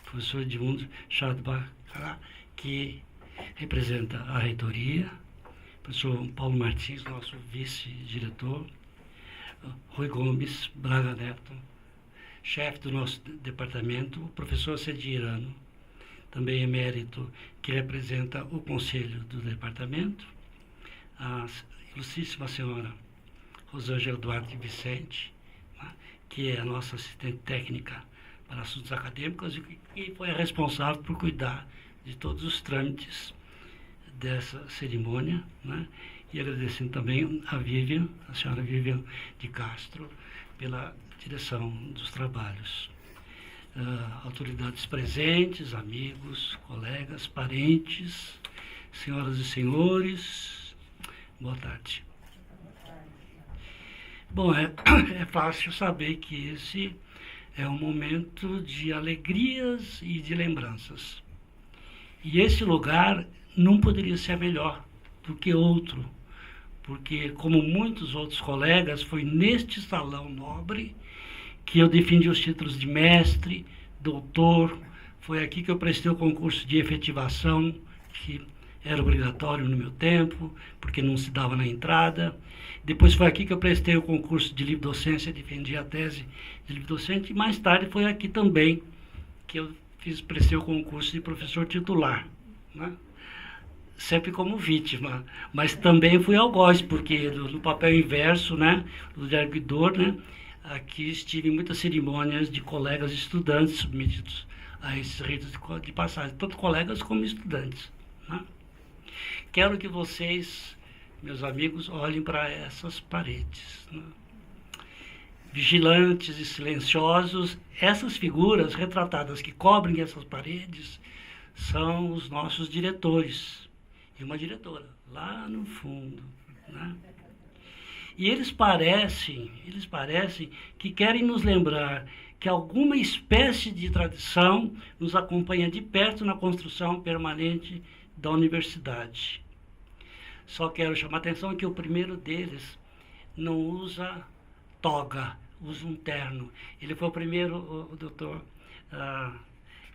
professor Edmundo Chadbach, que representa a reitoria, professor Paulo Martins, nosso vice-diretor, Rui Gomes Braga Neto, chefe do nosso departamento, o professor Cedirano, também emérito, que representa o conselho do departamento, a ilustríssima senhora Rosângela Duarte Vicente, que é a nossa assistente técnica para assuntos acadêmicos e foi a responsável por cuidar de todos os trâmites dessa cerimônia, né? E agradecendo também a senhora Vivian de Castro, pela direção dos trabalhos. Autoridades presentes, amigos, colegas, parentes, senhoras e senhores, boa tarde. Bom, é fácil saber que esse é um momento de alegrias e de lembranças. E esse lugar não poderia ser melhor do que outro, porque, como muitos outros colegas, foi neste salão nobre que eu defendi os títulos de mestre, doutor, foi aqui que eu prestei o concurso de efetivação, que era obrigatório no meu tempo, porque não se dava na entrada. Depois foi aqui que eu prestei o concurso de livre-docência, defendi a tese de livre-docente, e mais tarde foi aqui também que eu prestei o concurso de professor titular, né? Sempre como vítima, mas também fui algoz, porque no papel inverso, né, do arguidor, né, aqui estive em muitas cerimônias de colegas estudantes submetidos a esses ritos de passagem, tanto colegas como estudantes, né? Quero que vocês, meus amigos, olhem para essas paredes, né? Vigilantes e silenciosos, essas figuras retratadas que cobrem essas paredes são os nossos diretores e uma diretora, lá no fundo, né? E eles parecem que querem nos lembrar que alguma espécie de tradição nos acompanha de perto na construção permanente da universidade. Só quero chamar a atenção que o primeiro deles não usa toga, usa um terno. Ele foi o primeiro, o doutor,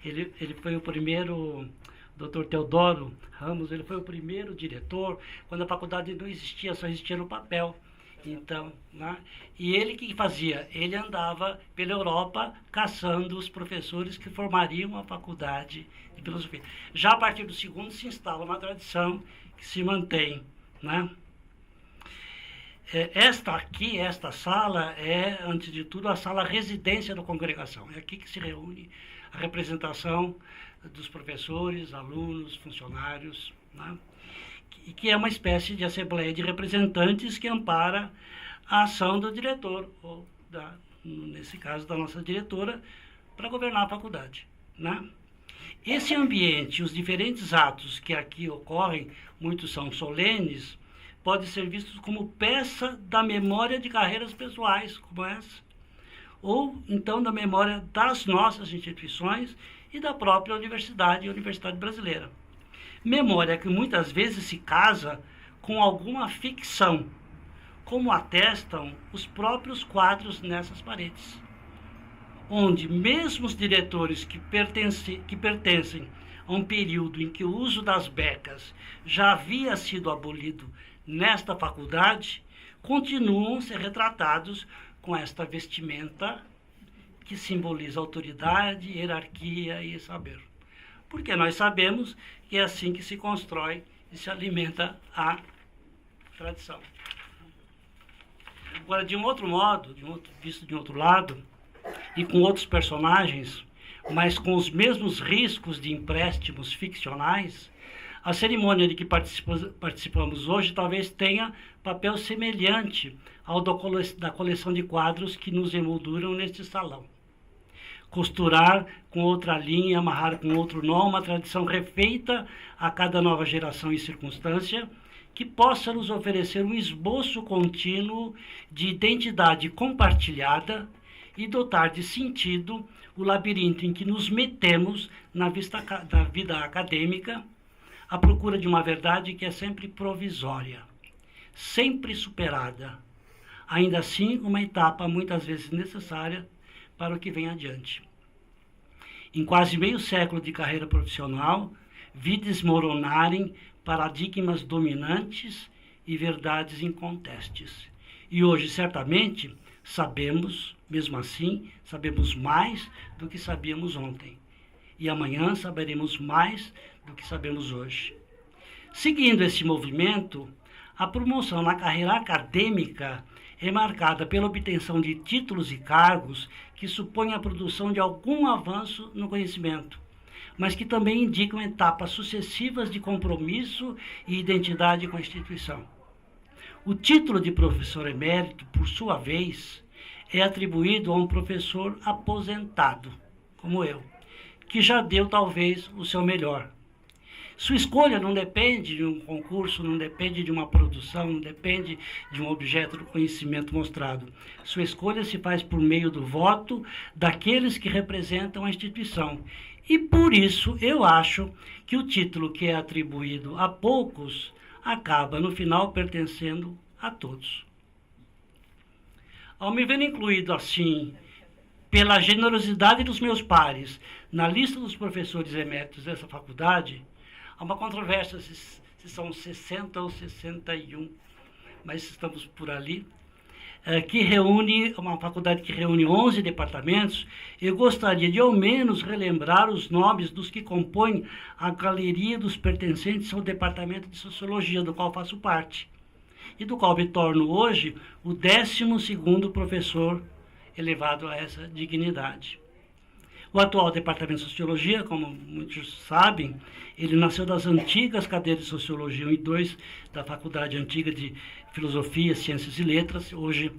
ele foi o primeiro, doutor Teodoro Ramos, ele foi o primeiro diretor, quando a faculdade não existia, só existia no papel. Então, né? E ele que fazia? Ele andava pela Europa caçando os professores que formariam a faculdade de filosofia. Já a partir do segundo se instala uma tradição que se mantém, né? Esta sala é, antes de tudo, a sala residência da congregação. É aqui que se reúne a representação dos professores, alunos, funcionários, né? E que é uma espécie de assembleia de representantes que ampara a ação do diretor, ou nesse caso da nossa diretora, para governar a faculdade, né? Esse ambiente, os diferentes atos que aqui ocorrem, muitos são solenes, podem ser vistos como peça da memória de carreiras pessoais, como essa, ou então da memória das nossas instituições e da própria universidade e universidade brasileira. Memória que muitas vezes se casa com alguma ficção, como atestam os próprios quadros nessas paredes, onde mesmo os diretores que pertencem a um período em que o uso das becas já havia sido abolido nesta faculdade, continuam a ser retratados com esta vestimenta que simboliza autoridade, hierarquia e saber. Porque nós sabemos que é assim que se constrói e se alimenta a tradição. Agora, de um outro modo, visto de um outro lado, e com outros personagens, mas com os mesmos riscos de empréstimos ficcionais, a cerimônia de que participamos hoje talvez tenha papel semelhante ao da coleção de quadros que nos emolduram neste salão. Costurar com outra linha, amarrar com outro nó, uma tradição refeita a cada nova geração e circunstância, que possa nos oferecer um esboço contínuo de identidade compartilhada e dotar de sentido o labirinto em que nos metemos na vida acadêmica, à procura de uma verdade que é sempre provisória, sempre superada, ainda assim uma etapa muitas vezes necessária para o que vem adiante. Em quase meio século de carreira profissional, vi desmoronarem paradigmas dominantes e verdades incontestes. E hoje, certamente, sabemos, mesmo assim, sabemos mais do que sabíamos ontem. E amanhã saberemos mais do que sabemos hoje. Seguindo esse movimento, a promoção na carreira acadêmica é marcada pela obtenção de títulos e cargos que supõem a produção de algum avanço no conhecimento, mas que também indicam etapas sucessivas de compromisso e identidade com a instituição. O título de professor emérito, por sua vez, é atribuído a um professor aposentado, como eu, que já deu talvez o seu melhor. Sua escolha não depende de um concurso, não depende de uma produção, não depende de um objeto do conhecimento mostrado. Sua escolha se faz por meio do voto daqueles que representam a instituição. E por isso eu acho que o título que é atribuído a poucos acaba, no final, pertencendo a todos. Ao me ver incluído assim, pela generosidade dos meus pares, na lista dos professores eméritos dessa faculdade, há uma controvérsia se são 60 ou 61, mas estamos por ali, que reúne, uma faculdade que reúne 11 departamentos. Eu gostaria de ao menos relembrar os nomes dos que compõem a galeria dos pertencentes ao departamento de Sociologia, do qual faço parte, e do qual me torno hoje o 12º professor elevado a essa dignidade. O atual Departamento de Sociologia, como muitos sabem, ele nasceu das antigas cadeiras de Sociologia 1 e 2 da Faculdade Antiga de Filosofia, Ciências e Letras, hoje,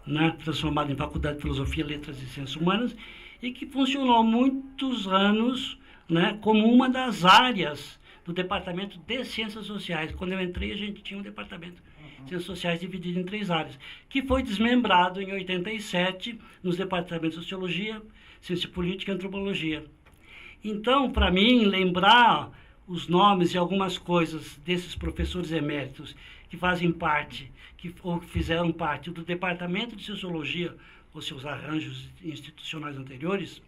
né, transformado em Faculdade de Filosofia, Letras e Ciências Humanas, e que funcionou há muitos anos, né, como uma das áreas do Departamento de Ciências Sociais. Quando eu entrei, a gente tinha um departamento de Ciências Sociais dividido em 3 áreas, que foi desmembrado em 87 nos departamentos de Sociologia, Ciência Política e Antropologia. Então, para mim, lembrar os nomes e algumas coisas desses professores eméritos que fazem parte, ou que fizeram parte do Departamento de Sociologia, ou seus arranjos institucionais anteriores,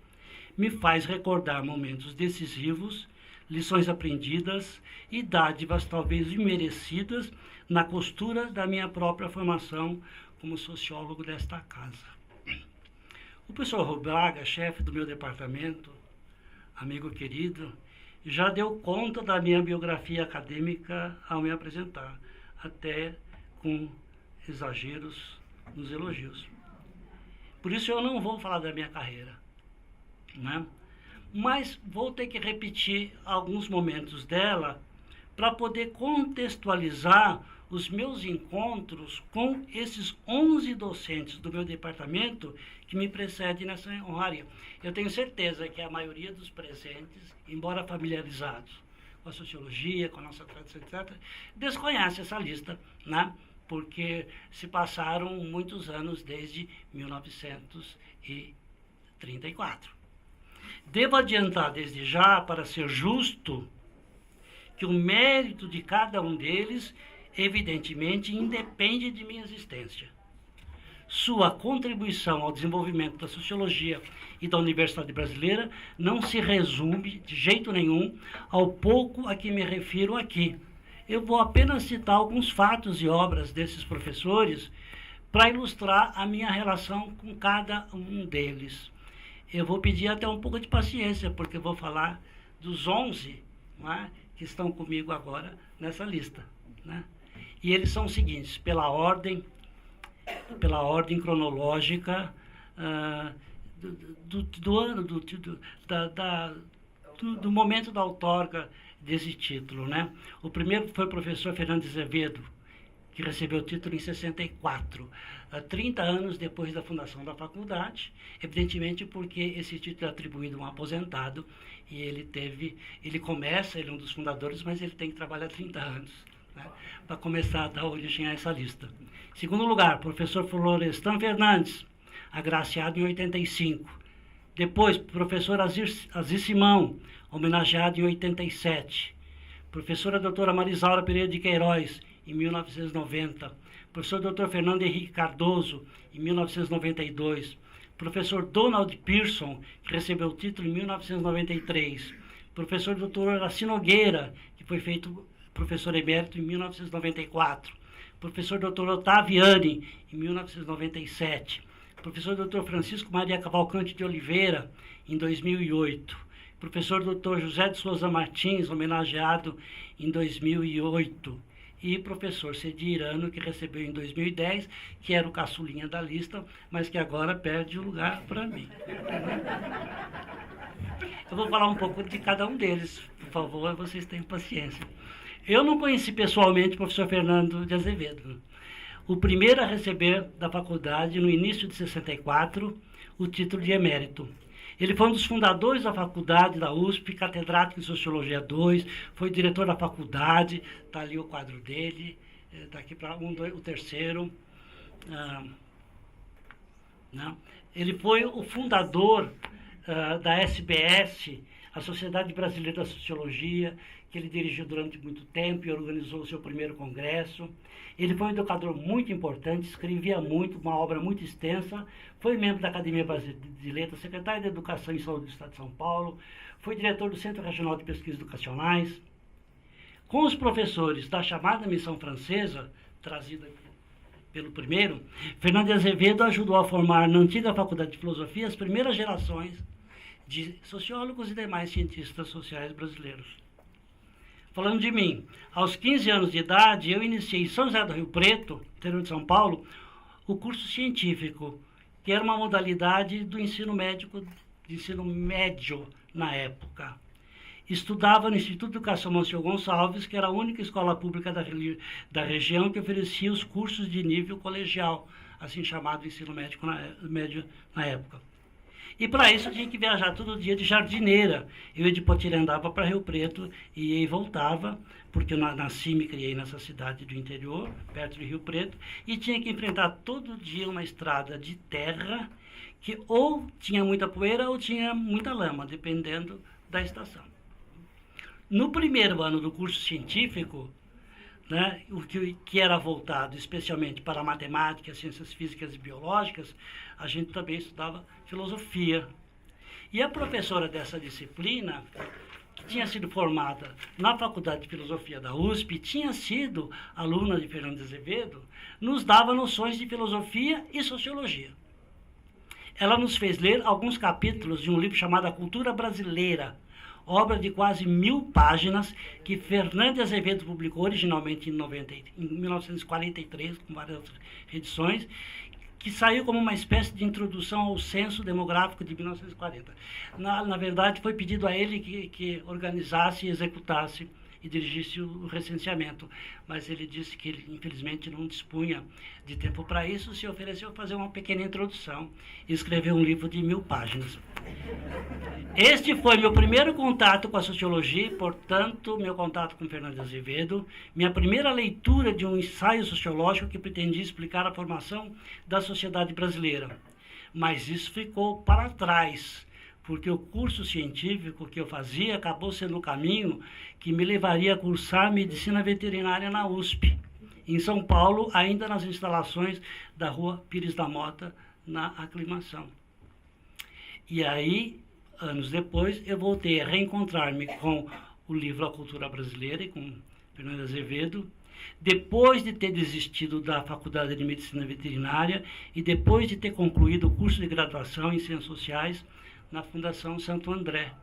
me faz recordar momentos decisivos, lições aprendidas e dádivas talvez imerecidas na costura da minha própria formação como sociólogo desta casa. O professor Rui Braga, chefe do meu departamento, amigo querido, já deu conta da minha biografia acadêmica ao me apresentar, até com exageros nos elogios. Por isso eu não vou falar da minha carreira, né? Mas vou ter que repetir alguns momentos dela para poder contextualizar os meus encontros com esses 11 docentes do meu departamento que me precedem nessa honraria. Eu tenho certeza que a maioria dos presentes, embora familiarizados com a sociologia, com a nossa tradição, etc., desconhece essa lista, né? Porque se passaram muitos anos desde 1934. Devo adiantar desde já, para ser justo, que o mérito de cada um deles, evidentemente, independe de minha existência. Sua contribuição ao desenvolvimento da sociologia e da Universidade Brasileira não se resume, de jeito nenhum, ao pouco a que me refiro aqui. Eu vou apenas citar alguns fatos e obras desses professores para ilustrar a minha relação com cada um deles. Eu vou pedir até um pouco de paciência, porque eu vou falar dos 11, né, que estão comigo agora nessa lista, né? E eles são os seguintes, pela ordem cronológica do ano, do momento da outorga desse título, né? O primeiro foi o professor Fernando Azevedo, que recebeu o título em 64, 30 anos depois da fundação da faculdade, evidentemente porque esse título é atribuído a um aposentado, e ele é um dos fundadores, mas ele tem que trabalhar 30 anos, né, para começar a dar origem a essa lista. Em segundo lugar, professor Florestan Fernandes, agraciado em 85. Depois, professor Azir Simão, homenageado em 87. Professora doutora Marisaura Pereira de Queiroz, em 1990. Professor Dr. Fernando Henrique Cardoso, em 1992. Professor Donald Pearson, que recebeu o título em 1993. Professor Dr. Horaci Nogueira, que foi feito professor emérito em 1994. Professor Dr. Otaviani, em 1997. Professor Dr. Francisco Maria Cavalcante de Oliveira, em 2008. Professor Dr. José de Souza Martins, homenageado em 2008. E professor Cedirano, que recebeu em 2010, que era o caçulinha da lista, mas que agora perde o lugar para mim. Eu vou falar um pouco de cada um deles, por favor, vocês tenham paciência. Eu não conheci pessoalmente o professor Fernando de Azevedo. O primeiro a receber da faculdade, no início de 64, o título de emérito. Ele foi um dos fundadores da faculdade da USP, catedrático em Sociologia 2, foi diretor da faculdade, está ali o quadro dele, daqui para o terceiro. Não. Ele foi o fundador da SBS, a Sociedade Brasileira da Sociologia, que ele dirigiu durante muito tempo e organizou o seu primeiro congresso. Ele foi um educador muito importante, escrevia muito, uma obra muito extensa, foi membro da Academia Brasileira de Letras, secretário de Educação e Saúde do Estado de São Paulo, foi diretor do Centro Regional de Pesquisas Educacionais. Com os professores da chamada Missão Francesa, trazida pelo primeiro, Fernando de Azevedo ajudou a formar na antiga Faculdade de Filosofia as primeiras gerações de sociólogos e demais cientistas sociais brasileiros. Falando de mim, aos 15 anos de idade, eu iniciei em São José do Rio Preto, interior de São Paulo, o curso científico, que era uma modalidade do ensino médico de ensino médio na época. Estudava no Instituto de Educação Monsenhor Gonçalves, que era a única escola pública da região que oferecia os cursos de nível colegial, assim chamado ensino médio na época. E para isso eu tinha que viajar todo dia de jardineira. Eu ia de Potirendaba para Rio Preto e voltava, porque eu nasci e me criei nessa cidade do interior, perto de Rio Preto, e tinha que enfrentar todo dia uma estrada de terra que ou tinha muita poeira ou tinha muita lama, dependendo da estação. No primeiro ano do curso científico, né, o que era voltado especialmente para a matemática, ciências físicas e biológicas, a gente também estudava filosofia. E a professora dessa disciplina, que tinha sido formada na Faculdade de Filosofia da USP, tinha sido aluna de Fernando de Azevedo, nos dava noções de filosofia e sociologia. Ela nos fez ler alguns capítulos de um livro chamado A Cultura Brasileira, obra de quase 1000 páginas que Fernando de Azevedo publicou originalmente em 1943, com várias edições, que saiu como uma espécie de introdução ao censo demográfico de 1940. Na verdade, foi pedido a ele que organizasse e executasse e dirigisse o recenseamento, mas ele disse que ele, infelizmente, não dispunha de tempo para isso, se ofereceu fazer uma pequena introdução e escrever um livro de 1000 páginas. Este foi meu primeiro contato com a sociologia, portanto, meu contato com Fernando de Azevedo, minha primeira leitura de um ensaio sociológico que pretendia explicar a formação da sociedade brasileira. Mas isso ficou para trás, porque o curso científico que eu fazia acabou sendo o caminho que me levaria a cursar medicina veterinária na USP, em São Paulo, ainda nas instalações da Rua Pires da Mota, na Aclimação. E aí, anos depois, eu voltei a reencontrar-me com o livro A Cultura Brasileira e com Fernando de Azevedo, depois de ter desistido da Faculdade de Medicina Veterinária e depois de ter concluído o curso de graduação em Ciências Sociais na Fundação Santo André.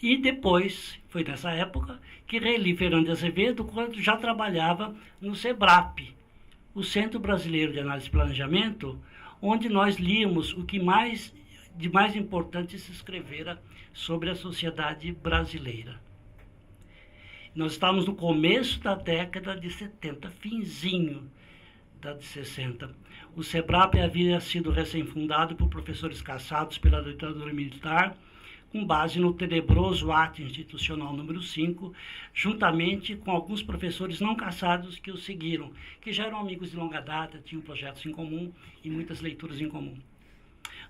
E depois, foi nessa época, que reli Fernando de Azevedo quando já trabalhava no SEBRAP, o Centro Brasileiro de Análise e Planejamento, onde nós líamos o que de mais importante se escrevera sobre a sociedade brasileira. Nós estávamos no começo da década de 70, finzinho da de 60. O SEBRAP havia sido recém-fundado por professores caçados pela ditadura militar, com base no tenebroso ato institucional número 5, juntamente com alguns professores não caçados que o seguiram, que já eram amigos de longa data, tinham projetos em comum e muitas leituras em comum.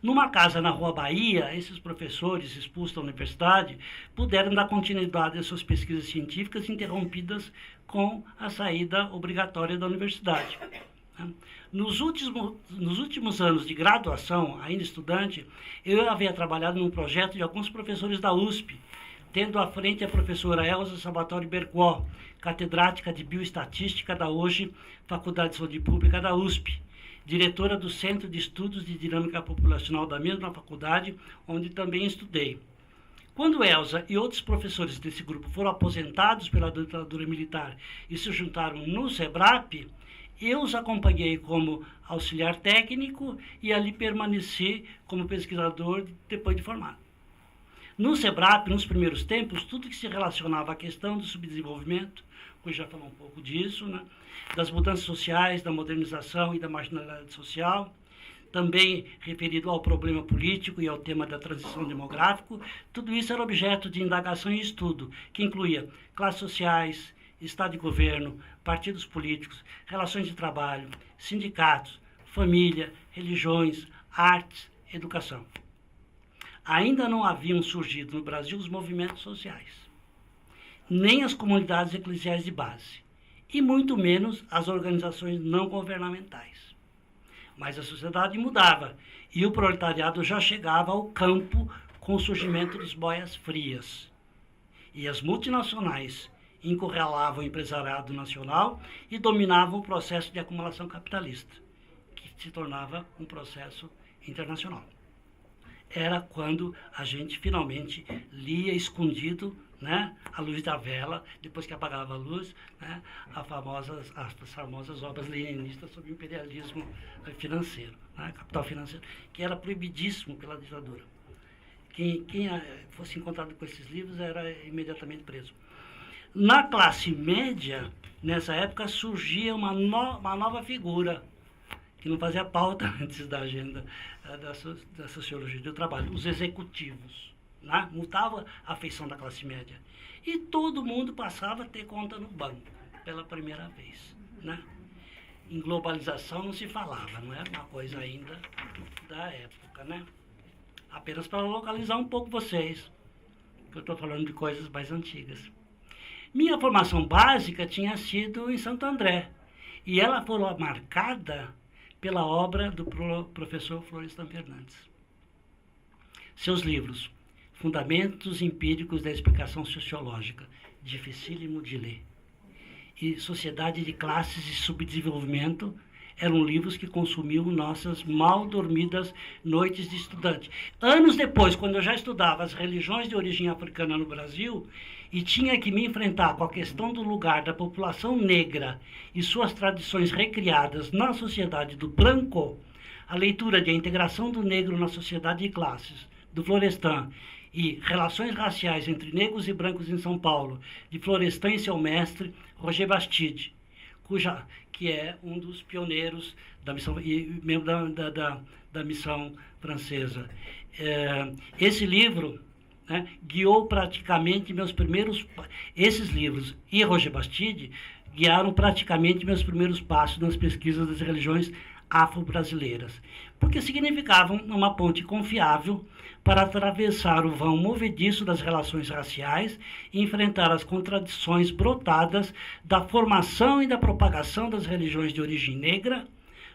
Numa casa na Rua Bahia, esses professores expulsos da universidade puderam dar continuidade às suas pesquisas científicas interrompidas com a saída obrigatória da universidade. Nos últimos anos de graduação, ainda estudante, eu havia trabalhado num projeto de alguns professores da USP, tendo à frente a professora Elza Salvatore Bergó, catedrática de Bioestatística da hoje Faculdade de Saúde Pública da USP, diretora do Centro de Estudos de Dinâmica Populacional da mesma faculdade, onde também estudei. Quando Elza e outros professores desse grupo foram aposentados pela ditadura militar e se juntaram no SEBRAP, eu os acompanhei como auxiliar técnico e ali permaneci como pesquisador depois de formado. No SEBRAP, nos primeiros tempos, tudo que se relacionava à questão do subdesenvolvimento, que já falou um pouco disso, né, das mudanças sociais, da modernização e da marginalidade social, também referido ao problema político e ao tema da transição demográfica, tudo isso era objeto de indagação e estudo, que incluía classes sociais, Estado de governo, partidos políticos, relações de trabalho, sindicatos, família, religiões, artes, educação. Ainda não haviam surgido no Brasil os movimentos sociais, nem as comunidades eclesiais de base, e muito menos as organizações não governamentais. Mas a sociedade mudava, e o proletariado já chegava ao campo com o surgimento dos boias frias. E as multinacionais encurralavam o empresariado nacional e dominavam o processo de acumulação capitalista, que se tornava um processo internacional. Era quando a gente finalmente lia escondido né? A luz da vela, depois que apagava a luz, né? As famosas obras leninistas sobre o imperialismo financeiro, né? Capital financeiro, que era proibidíssimo pela ditadura. Quem fosse encontrado com esses livros era imediatamente preso. Na classe média, nessa época, surgia uma nova figura, que não fazia pauta antes da agenda da sociologia do trabalho, os executivos. Né? Mudava a feição da classe média. E todo mundo passava a ter conta no banco, pela primeira vez. Né? Em globalização não se falava, não era uma coisa ainda da época. Né? Apenas para localizar um pouco vocês, que eu estou falando de coisas mais antigas. Minha formação básica tinha sido em Santo André, e ela foi marcada pela obra do professor Florestan Fernandes. Seus livros, Fundamentos Empíricos da Explicação Sociológica, dificílimo de ler, e Sociedade de Classes e Subdesenvolvimento, eram livros que consumiam nossas mal dormidas noites de estudante. Anos depois, quando eu já estudava as religiões de origem africana no Brasil e tinha que me enfrentar com a questão do lugar da população negra e suas tradições recriadas na sociedade do branco, a leitura de A Integração do Negro na Sociedade de Classes, do Florestan, e Relações Raciais entre Negros e Brancos em São Paulo, de Florestan e seu mestre, Roger Bastide, que é um dos pioneiros da missão e membro da missão francesa. Esse livro, né, guiou praticamente meus primeiros... Esses livros e Roger Bastide guiaram praticamente meus primeiros passos nas pesquisas das religiões afro-brasileiras, porque significavam uma ponte confiável para atravessar o vão movediço das relações raciais e enfrentar as contradições brotadas da formação e da propagação das religiões de origem negra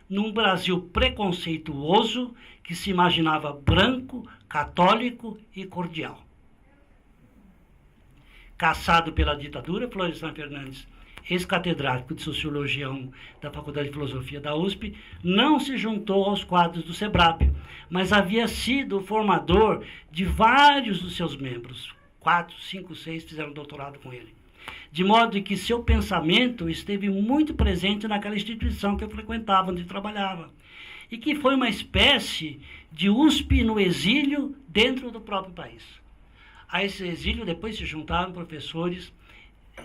num Brasil preconceituoso que se imaginava branco, católico e cordial. Caçado pela ditadura, Florestan Fernandes, ex-catedrático de Sociologia da Faculdade de Filosofia da USP, não se juntou aos quadros do SEBRAP, mas havia sido o formador de vários dos seus membros. 4, 5, 6 fizeram doutorado com ele. De modo que seu pensamento esteve muito presente naquela instituição que eu frequentava, onde trabalhava, e que foi uma espécie de USP no exílio dentro do próprio país. A esse exílio depois se juntaram professores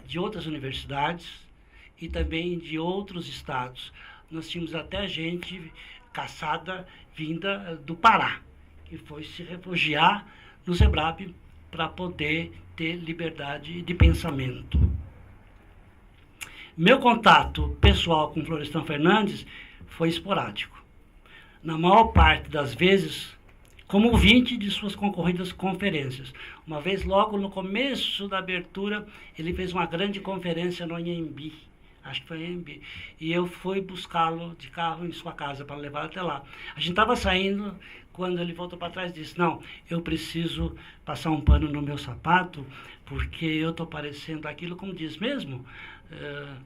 de outras universidades e também de outros estados. Nós tínhamos até gente caçada vinda do Pará, que foi se refugiar no SEBRAP para poder ter liberdade de pensamento. Meu contato pessoal com Florestan Fernandes foi esporádico. Na maior parte das vezes, como ouvinte de suas concorridas conferências. Uma vez, logo no começo da abertura, ele fez uma grande conferência no Anhembi, acho que foi Anhembi, e eu fui buscá-lo de carro em sua casa para levar até lá. A gente estava saindo, quando ele voltou para trás e disse, não, eu preciso passar um pano no meu sapato, porque eu estou parecendo aquilo, como diz mesmo,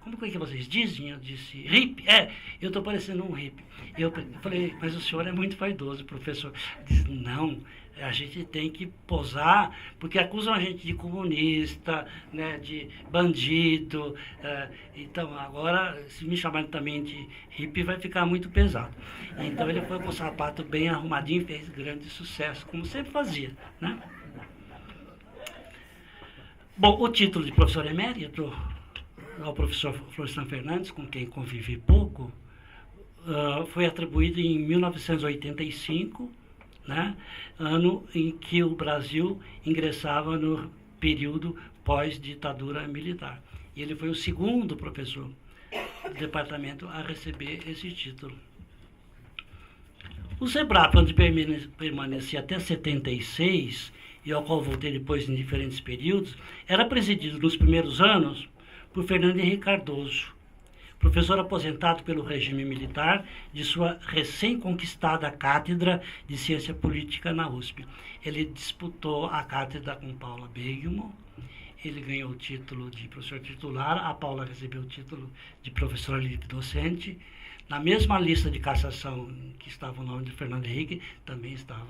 como é que vocês dizem? Eu disse, hippie? Eu estou parecendo um hippie. Eu falei, mas o senhor é muito vaidoso, professor. Diz, não, a gente tem que posar, porque acusam a gente de comunista, né, de bandido. Então, agora, se me chamarem também de hippie, vai ficar muito pesado. Então, ele foi com o sapato bem arrumadinho e fez grande sucesso, como sempre fazia, né? Bom, o título de professor emérito ao professor Florestan Fernandes, com quem convivi pouco, foi atribuído em 1985, né, ano em que o Brasil ingressava no período pós-ditadura militar. E ele foi o segundo professor do departamento a receber esse título. O SEBRAP, onde permaneci até 76, e ao qual voltei depois em diferentes períodos, era presidido nos primeiros anos por Fernando Henrique Cardoso, professor aposentado pelo regime militar de sua recém-conquistada cátedra de Ciência Política na USP. Ele disputou a cátedra com Paula Begman, ele ganhou o título de professor titular, a Paula recebeu o título de professora livre docente. Na mesma lista de cassação que estava o nome de Fernando Henrique, também estava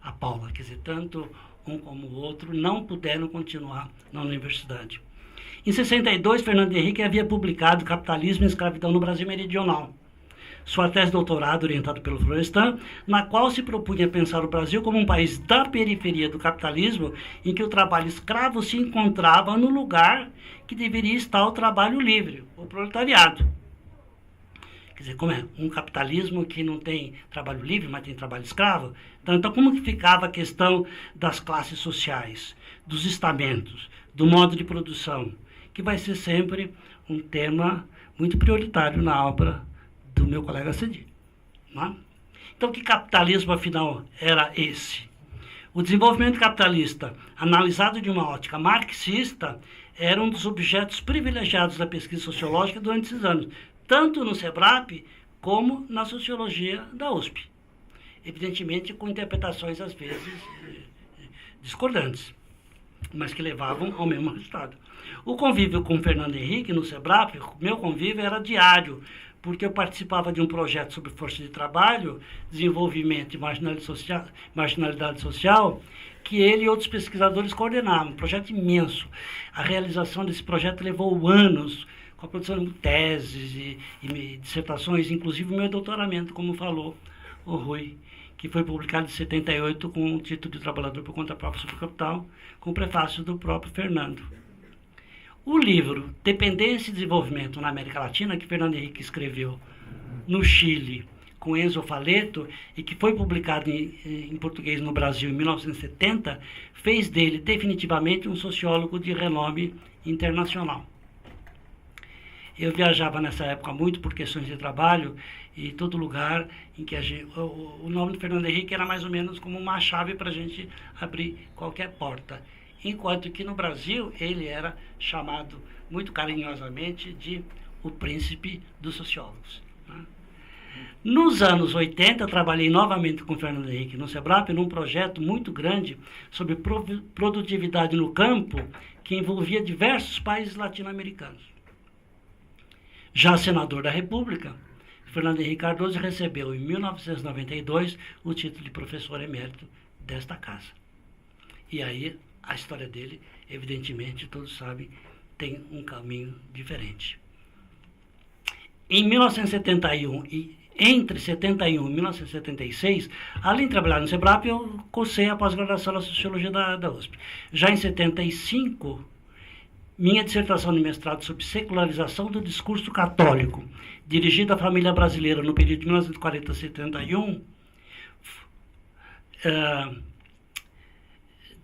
a Paula. Quer dizer, tanto um como o outro não puderam continuar na universidade. Em 62, Fernando Henrique havia publicado Capitalismo e Escravidão no Brasil Meridional, sua tese de doutorado orientada pelo Florestan, na qual se propunha pensar o Brasil como um país da periferia do capitalismo, em que o trabalho escravo se encontrava no lugar que deveria estar o trabalho livre, o proletariado. Quer dizer, como é um capitalismo que não tem trabalho livre, mas tem trabalho escravo? Então como que ficava a questão das classes sociais, dos estamentos, do modo de produção, que vai ser sempre um tema muito prioritário na obra do meu colega Cedi. Né? Então, que capitalismo, afinal, era esse? O desenvolvimento capitalista, analisado de uma ótica marxista, era um dos objetos privilegiados da pesquisa sociológica durante esses anos, tanto no SEBRAP como na sociologia da USP. Evidentemente, com interpretações, às vezes, discordantes, mas que levavam ao mesmo resultado. O convívio com Fernando Henrique no SEBRAP, meu convívio era diário, porque eu participava de um projeto sobre força de trabalho, desenvolvimento e marginalidade social, que ele e outros pesquisadores coordenavam, um projeto imenso. A realização desse projeto levou anos, com a produção de teses e dissertações, inclusive o meu doutoramento, como falou o Rui, que foi publicado em 78 com o título de Trabalhador por Conta Própria sobre o Capital, com o prefácio do próprio Fernando. O livro Dependência e Desenvolvimento na América Latina, que Fernando Henrique escreveu no Chile com Enzo Faleto e que foi publicado em português no Brasil em 1970, fez dele definitivamente um sociólogo de renome internacional. Eu viajava nessa época muito por questões de trabalho e todo lugar em que o nome do Fernando Henrique era mais ou menos como uma chave para a gente abrir qualquer porta. Enquanto que no Brasil ele era chamado muito carinhosamente de o príncipe dos sociólogos. Né? Nos anos 80, trabalhei novamente com Fernando Henrique no SEBRAP num projeto muito grande sobre produtividade no campo que envolvia diversos países latino-americanos. Já senador da República, Fernando Henrique Cardoso recebeu em 1992 o título de professor emérito desta casa. E aí a história dele, evidentemente, todos sabem, tem um caminho diferente. Em 1971 e entre 71 e 1976, além de trabalhar no SEBRAP, eu cursei a pós-graduação na Sociologia da USP. Já em 75, minha dissertação de mestrado sobre secularização do discurso católico, dirigida à família brasileira no período de 1940 a 71,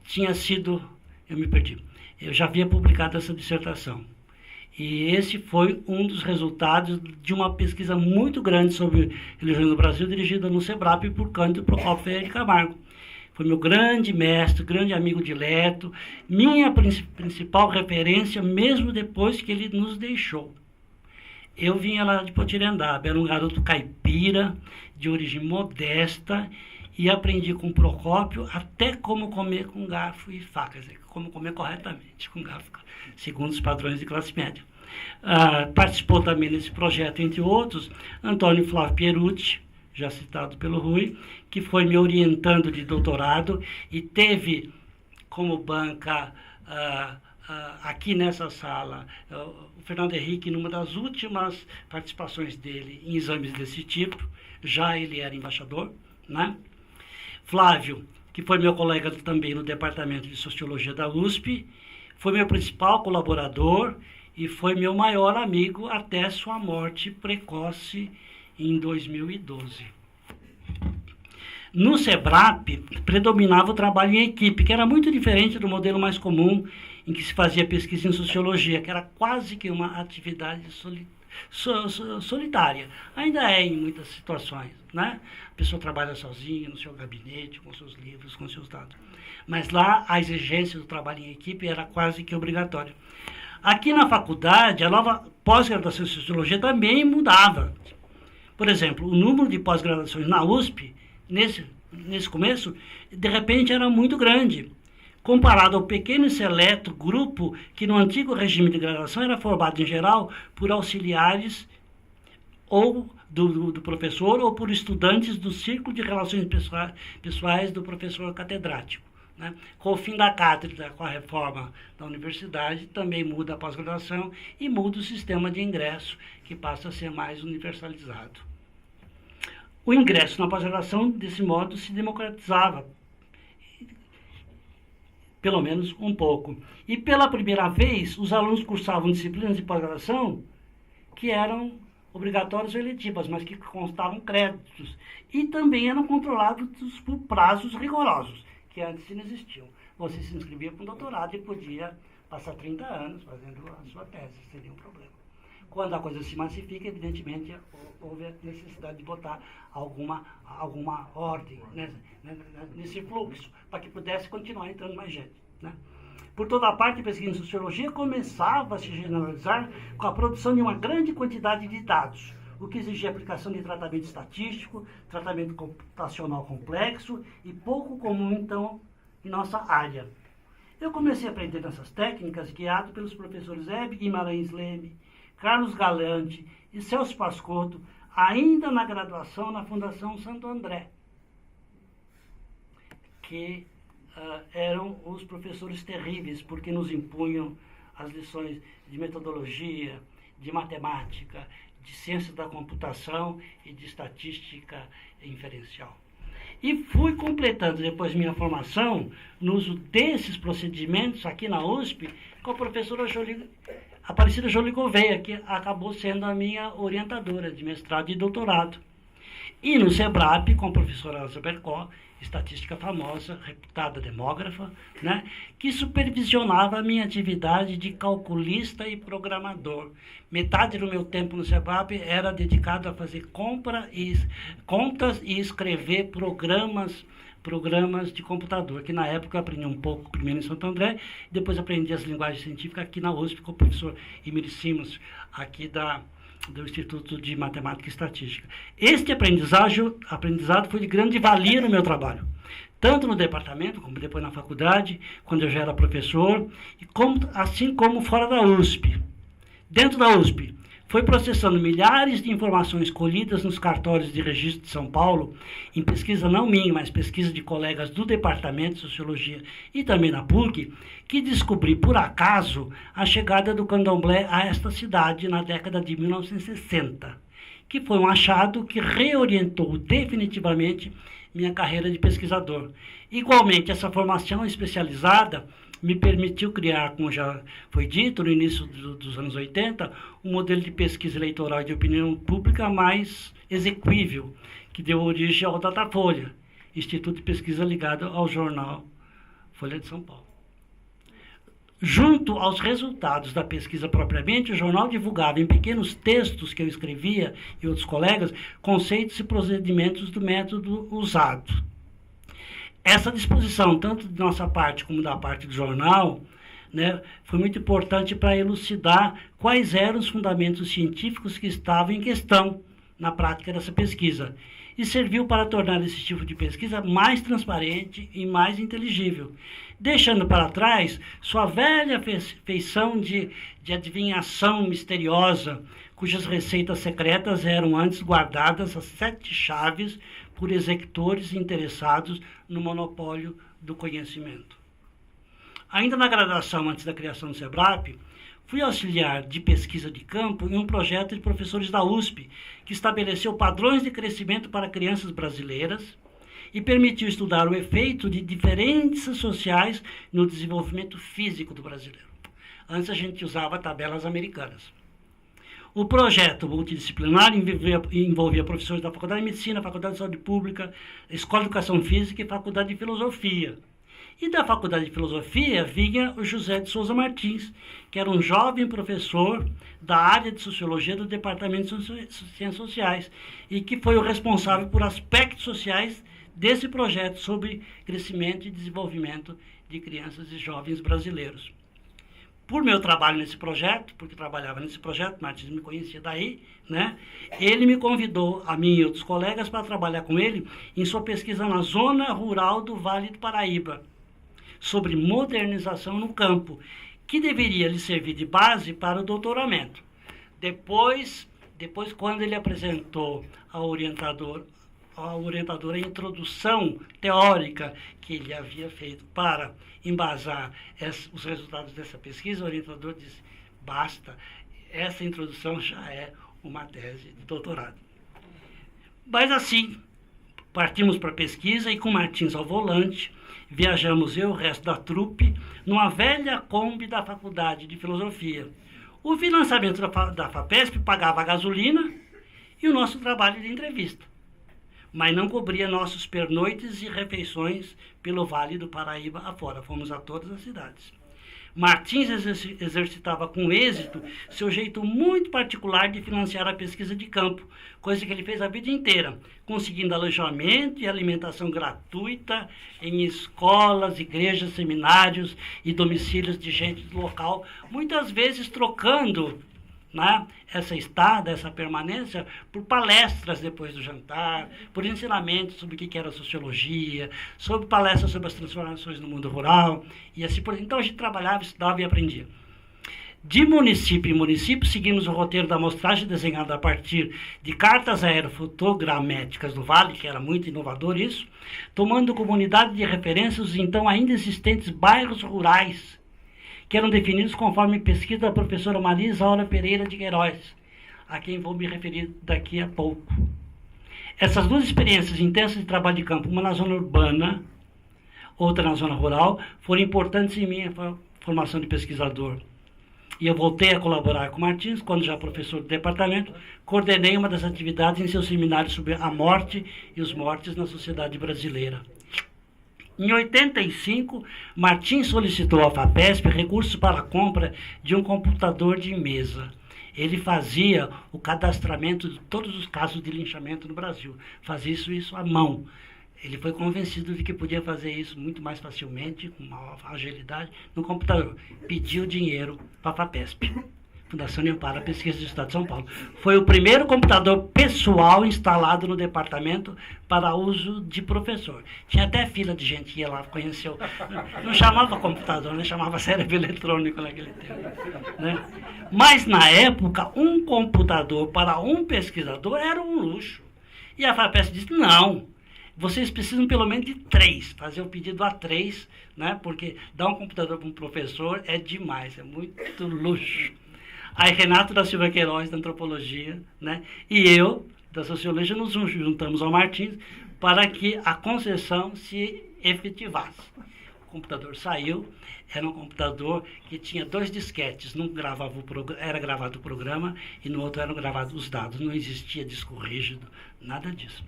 tinha sido, eu já havia publicado essa dissertação. E esse foi um dos resultados de uma pesquisa muito grande sobre religião no Brasil, dirigida no SEBRAP por Cândido Procópio Ferreira de Camargo. Foi meu grande mestre, grande amigo dileto, minha principal referência, mesmo depois que ele nos deixou. Eu vinha lá de Potirendaba, era um garoto caipira, de origem modesta, e aprendi com Procópio até como comer com garfo e faca, quer dizer, como comer corretamente com garfo, segundo os padrões de classe média. Participou também nesse projeto, entre outros, Antônio Flávio Pierucci, já citado pelo Rui, que foi me orientando de doutorado e teve como banca aqui nessa sala o Fernando Henrique, numa das últimas participações dele em exames desse tipo, já ele era embaixador, né? Flávio, que foi meu colega também no Departamento de Sociologia da USP, foi meu principal colaborador e foi meu maior amigo até sua morte precoce em 2012. No SEBRAP, predominava o trabalho em equipe, que era muito diferente do modelo mais comum em que se fazia pesquisa em sociologia, que era quase que uma atividade solitária. Ainda é em muitas situações, né? A pessoa trabalha sozinha no seu gabinete, com seus livros, com seus dados. Mas lá a exigência do trabalho em equipe era quase que obrigatória. Aqui na faculdade, a nova pós-graduação em sociologia também mudava. Por exemplo, o número de pós-graduações na USP, nesse começo, de repente era muito grande, comparado ao pequeno e seleto grupo que no antigo regime de graduação era formado em geral por auxiliares ou do professor ou por estudantes do Círculo de Relações Pessoais do professor catedrático. Né? Com o fim da cátedra, com a reforma da universidade, também muda a pós-graduação e muda o sistema de ingresso, que passa a ser mais universalizado. O ingresso na pós-graduação, desse modo, se democratizava, pelo menos um pouco. E pela primeira vez, os alunos cursavam disciplinas de pós-graduação que eram obrigatórias ou eletivas, mas que constavam créditos. E também eram controlados por prazos rigorosos, que antes não existiam. Você se inscrevia para um doutorado e podia passar 30 anos fazendo a sua tese, seria um problema. Quando a coisa se massifica, evidentemente, houve a necessidade de botar alguma ordem, né, nesse fluxo, para que pudesse continuar entrando mais gente. Né? Por toda a parte, a pesquisa em sociologia começava a se generalizar com a produção de uma grande quantidade de dados, o que exigia a aplicação de tratamento estatístico, tratamento computacional complexo e pouco comum, então, em nossa área. Eu comecei a aprender nessas técnicas guiado pelos professores Hebe Guimarães Leme, Carlos Galante e Celso Pascotto, ainda na graduação na Fundação Santo André, que eram os professores terríveis, porque nos impunham as lições de metodologia, de matemática, de ciência da computação e de estatística inferencial. E fui completando depois minha formação no uso desses procedimentos aqui na USP com a professora Aparecida Jolie Gouveia, que acabou sendo a minha orientadora de mestrado e doutorado. E no SEBRAP, com a professora Elza Bercó, estatística famosa, reputada demógrafa, né, que supervisionava a minha atividade de calculista e programador. Metade do meu tempo no SEBRAP era dedicado a fazer contas e escrever programas de computador, que na época eu aprendi um pouco, primeiro em Santo André, depois aprendi as linguagens científicas aqui na USP com o professor Emílio Simons, aqui do Instituto de Matemática e Estatística. Este aprendizado foi de grande valia no meu trabalho, tanto no departamento, como depois na faculdade, quando eu já era professor, assim como fora da USP. Dentro da USP, foi processando milhares de informações colhidas nos cartórios de registro de São Paulo, em pesquisa não minha, mas pesquisa de colegas do Departamento de Sociologia e também na PUC, que descobri, por acaso, a chegada do candomblé a esta cidade na década de 1960, que foi um achado que reorientou definitivamente minha carreira de pesquisador. Igualmente, essa formação especializada me permitiu criar, como já foi dito, no início dos anos 80, um modelo de pesquisa eleitoral e de opinião pública mais exequível, que deu origem ao Datafolha, instituto de pesquisa ligado ao jornal Folha de São Paulo. Junto aos resultados da pesquisa propriamente, o jornal divulgava em pequenos textos que eu escrevia e outros colegas, conceitos e procedimentos do método usado. Essa disposição, tanto de nossa parte como da parte do jornal, né, foi muito importante para elucidar quais eram os fundamentos científicos que estavam em questão na prática dessa pesquisa. E serviu para tornar esse tipo de pesquisa mais transparente e mais inteligível, deixando para trás sua velha feição de adivinhação misteriosa, cujas receitas secretas eram antes guardadas às 7 chaves por executores interessados no monopólio do conhecimento. Ainda na graduação, antes da criação do SEBRAP, fui auxiliar de pesquisa de campo em um projeto de professores da USP, que estabeleceu padrões de crescimento para crianças brasileiras e permitiu estudar o efeito de diferenças sociais no desenvolvimento físico do brasileiro. Antes a gente usava tabelas americanas. O projeto multidisciplinar envolvia professores da Faculdade de Medicina, Faculdade de Saúde Pública, Escola de Educação Física e Faculdade de Filosofia. E da Faculdade de Filosofia vinha o José de Souza Martins, que era um jovem professor da área de Sociologia do Departamento de Ciências Sociais e que foi o responsável por aspectos sociais desse projeto sobre crescimento e desenvolvimento de crianças e jovens brasileiros. Por meu trabalho nesse projeto, porque trabalhava nesse projeto, Martins me conhecia daí, né? Ele me convidou, a mim e outros colegas, para trabalhar com ele em sua pesquisa na zona rural do Vale do Paraíba, sobre modernização no campo, que deveria lhe servir de base para o doutoramento. Depois Depois, quando ele apresentou ao orientador a introdução teórica que ele havia feito para embasar os resultados dessa pesquisa, o orientador disse, basta, essa introdução já é uma tese de doutorado. Mas assim, partimos para a pesquisa e com Martins ao volante, viajamos eu e o resto da trupe numa velha Kombi da Faculdade de Filosofia. O financiamento da FAPESP pagava a gasolina e o nosso trabalho de entrevista, mas não cobria nossos pernoites e refeições pelo Vale do Paraíba afora. Fomos a todas as cidades. Martins exercitava com êxito seu jeito muito particular de financiar a pesquisa de campo, coisa que ele fez a vida inteira, conseguindo alojamento e alimentação gratuita em escolas, igrejas, seminários e domicílios de gente do local, muitas vezes trocando, né, essa estada, essa permanência, por palestras depois do jantar, por ensinamentos sobre o que era sociologia, sobre palestras sobre as transformações no mundo rural, e assim por diante. Então a gente trabalhava, estudava e aprendia. De município em município, seguimos o roteiro da amostragem desenhada a partir de cartas aerofotogramétricas do Vale, que era muito inovador isso, tomando como unidade de referência os então ainda existentes bairros rurais, que eram definidos conforme pesquisa da professora Maria Isaura Pereira de Queiroz, a quem vou me referir daqui a pouco. Essas duas experiências intensas de trabalho de campo, uma na zona urbana, outra na zona rural, foram importantes em minha formação de pesquisador. E eu voltei a colaborar com Martins, quando já professor do departamento, coordenei uma das atividades em seu seminário sobre a morte e os mortes na sociedade brasileira. Em 85, Martins solicitou à FAPESP recursos para a compra de um computador de mesa. Ele fazia o cadastramento de todos os casos de linchamento no Brasil. Fazia isso à mão. Ele foi convencido de que podia fazer isso muito mais facilmente, com maior agilidade, no computador. Pediu dinheiro para a FAPESP, Fundação de Amparo à Pesquisa do Estado de São Paulo. Foi o primeiro computador pessoal instalado no departamento para uso de professor. Tinha até fila de gente que ia lá, conheceu. Não chamava computador, né? Chamava cérebro eletrônico naquele tempo, né? Mas, na época, um computador para um pesquisador era um luxo. E a FAPESP disse, não, vocês precisam pelo menos de 3, fazer o pedido a 3, né? Porque dar um computador para um professor é demais, é muito luxo. Aí Renato da Silva Queiroz, da Antropologia, né, e eu, da Sociologia, nos juntamos ao Martins para que a concessão se efetivasse. O computador saiu, era um computador que tinha 2 disquetes, num era gravado o programa e no outro eram gravados os dados, não existia disco rígido, nada disso.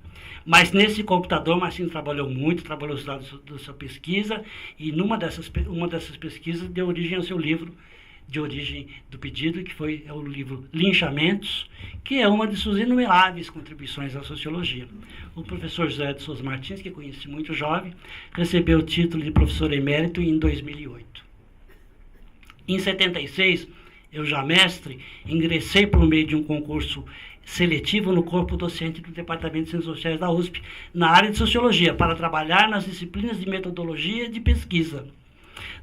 Mas nesse computador, Martins trabalhou muito, trabalhou os dados da sua pesquisa, e uma dessas pesquisas deu origem ao seu livro, de origem do pedido, que foi o livro Linchamentos, que é uma de suas inumeráveis contribuições à sociologia. O professor José de Souza Martins, que conheci muito jovem, recebeu o título de professor emérito em 2008. Em 76, eu já mestre, ingressei por meio de um concurso seletivo no corpo docente do Departamento de Ciências Sociais da USP, na área de sociologia, para trabalhar nas disciplinas de metodologia e de pesquisa.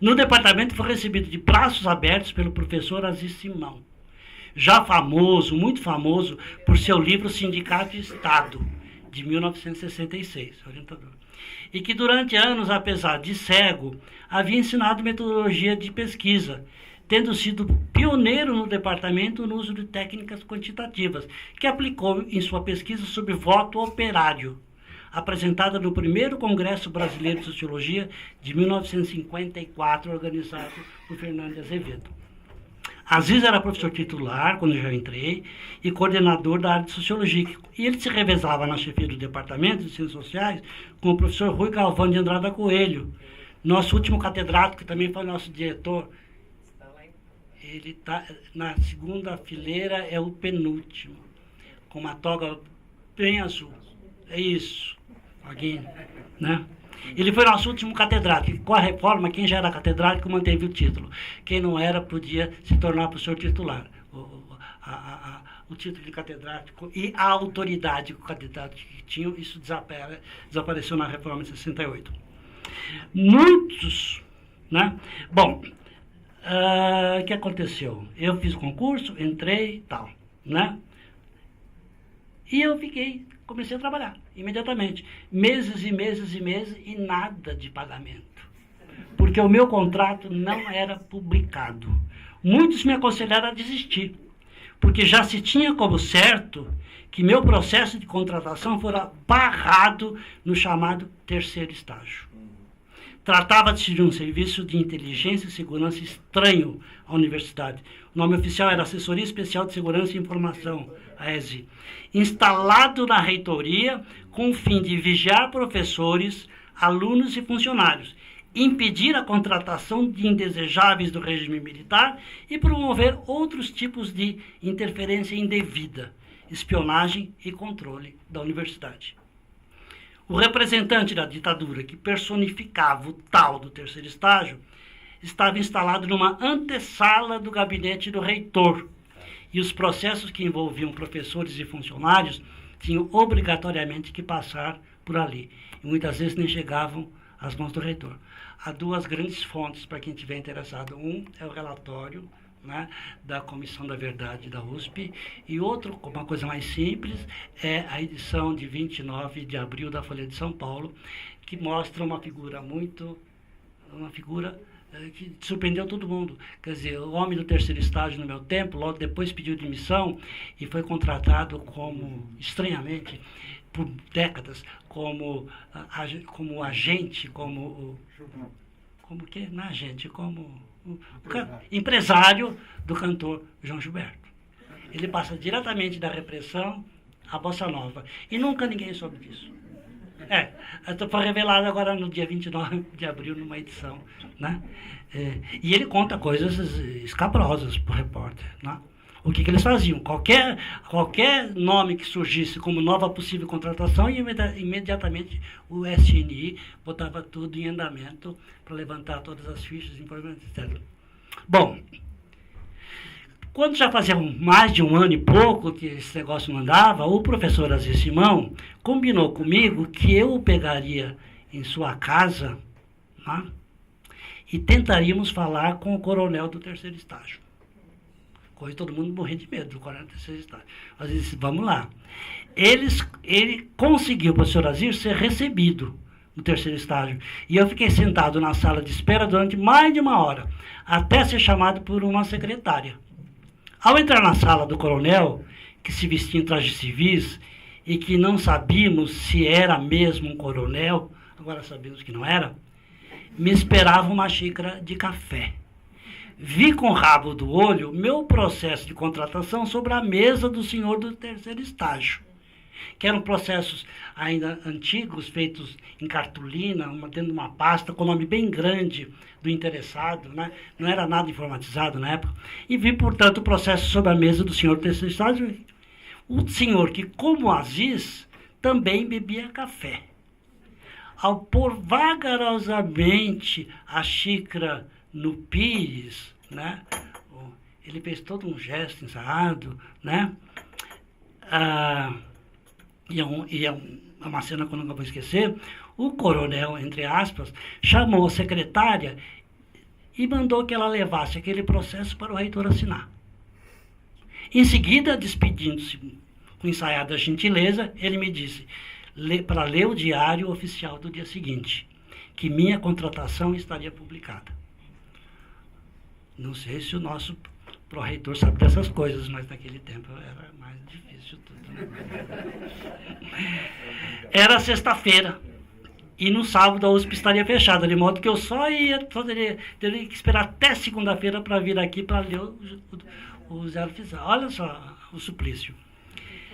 No departamento foi recebido de braços abertos pelo professor Aziz Simão, já famoso, muito famoso, por seu livro Sindicato e Estado, de 1966, orientador. E que durante anos, apesar de cego, havia ensinado metodologia de pesquisa, tendo sido pioneiro no departamento no uso de técnicas quantitativas, que aplicou em sua pesquisa sobre voto operário, apresentada no primeiro Congresso Brasileiro de Sociologia de 1954, organizado por Fernando de Azevedo. Aziz era professor titular, quando eu já entrei, e coordenador da área de Sociologia. E ele se revezava na chefia do Departamento de Ciências Sociais com o professor Rui Galvão de Andrada Coelho, nosso último catedrático, que também foi nosso diretor. Ele está na segunda fileira, é o penúltimo, com uma toga bem azul. É isso. Alguém, né? Ele foi nosso último catedrático. Com a reforma, quem já era catedrático manteve o título. Quem não era, podia se tornar professor titular. O título de catedrático e a autoridade que o catedrático tinha, isso desapareceu na reforma de 68. Muitos, né? Bom, o que aconteceu? Eu fiz o concurso, entrei e tal, né? E eu comecei a trabalhar imediatamente. Meses e meses e meses e nada de pagamento. Porque o meu contrato não era publicado. Muitos me aconselharam a desistir, porque já se tinha como certo que meu processo de contratação fora barrado no chamado terceiro estágio. Tratava-se de um serviço de inteligência e segurança estranho à universidade. O nome oficial era Assessoria Especial de Segurança e Informação, AESI, instalado na reitoria com o fim de vigiar professores, alunos e funcionários, impedir a contratação de indesejáveis do regime militar e promover outros tipos de interferência indevida, espionagem e controle da universidade. O representante da ditadura, que personificava o tal do terceiro estágio, estava instalado numa antessala do gabinete do reitor, e os processos que envolviam professores e funcionários tinham obrigatoriamente que passar por ali, e muitas vezes nem chegavam às mãos do reitor. Há duas grandes fontes para quem estiver interessado. Um é o relatório, né, da Comissão da Verdade da USP, e outro, uma coisa mais simples, é a edição de 29 de abril da Folha de São Paulo, que mostra uma figura que surpreendeu todo mundo. Quer dizer, o homem do terceiro estágio no meu tempo, logo depois pediu demissão e foi contratado como, estranhamente, por décadas, como agente, empresário do cantor João Gilberto. Ele passa diretamente da repressão à bossa nova. E nunca ninguém soube disso. Foi revelado agora no dia 29 de abril, numa edição, né? E ele conta coisas escabrosas para o repórter, né? O que eles faziam? Qualquer nome que surgisse como nova possível contratação, imediatamente o SNI botava tudo em andamento para levantar todas as fichas, informações, etc. Bom, quando já fazia mais de um ano e pouco que esse negócio não andava, o professor Aziz Simão combinou comigo que eu o pegaria em sua casa, né, e tentaríamos falar com o coronel do terceiro estágio. Coisa todo mundo morria de medo do coronel do terceiro estágio. Mas ele disse, vamos lá. Ele conseguiu, o professor Aziz, ser recebido no terceiro estágio. E eu fiquei sentado na sala de espera durante mais de uma hora, até ser chamado por uma secretária. Ao entrar na sala do coronel, que se vestia em trajes civis, e que não sabíamos se era mesmo um coronel, agora sabemos que não era, me esperava uma xícara de café. Vi com o rabo do olho meu processo de contratação sobre a mesa do senhor do terceiro estágio, que eram processos ainda antigos, feitos em cartolina, dentro de uma pasta com nome bem grande do interessado, né? Não era nada informatizado na época. E vi, portanto, o processo sobre a mesa do senhor do terceiro estágio, o senhor que, como Aziz, também bebia café. Ao pôr vagarosamente a xícara no pires, né? Ele fez todo um gesto ensaiado, né? E é uma cena que eu nunca vou esquecer. O coronel, entre aspas, chamou a secretária e mandou que ela levasse aquele processo para o reitor assinar. Em seguida, despedindo-se com ensaiada gentileza, ele me disse para ler o diário oficial do dia seguinte, que minha contratação estaria publicada. Não sei se o nosso pró-reitor sabe dessas coisas, mas naquele tempo era mais difícil tudo, né? Era sexta-feira, e no sábado a USP estaria fechada, de modo que eu teria que esperar até segunda-feira para vir aqui para ler o zero fiscal. Olha só o suplício.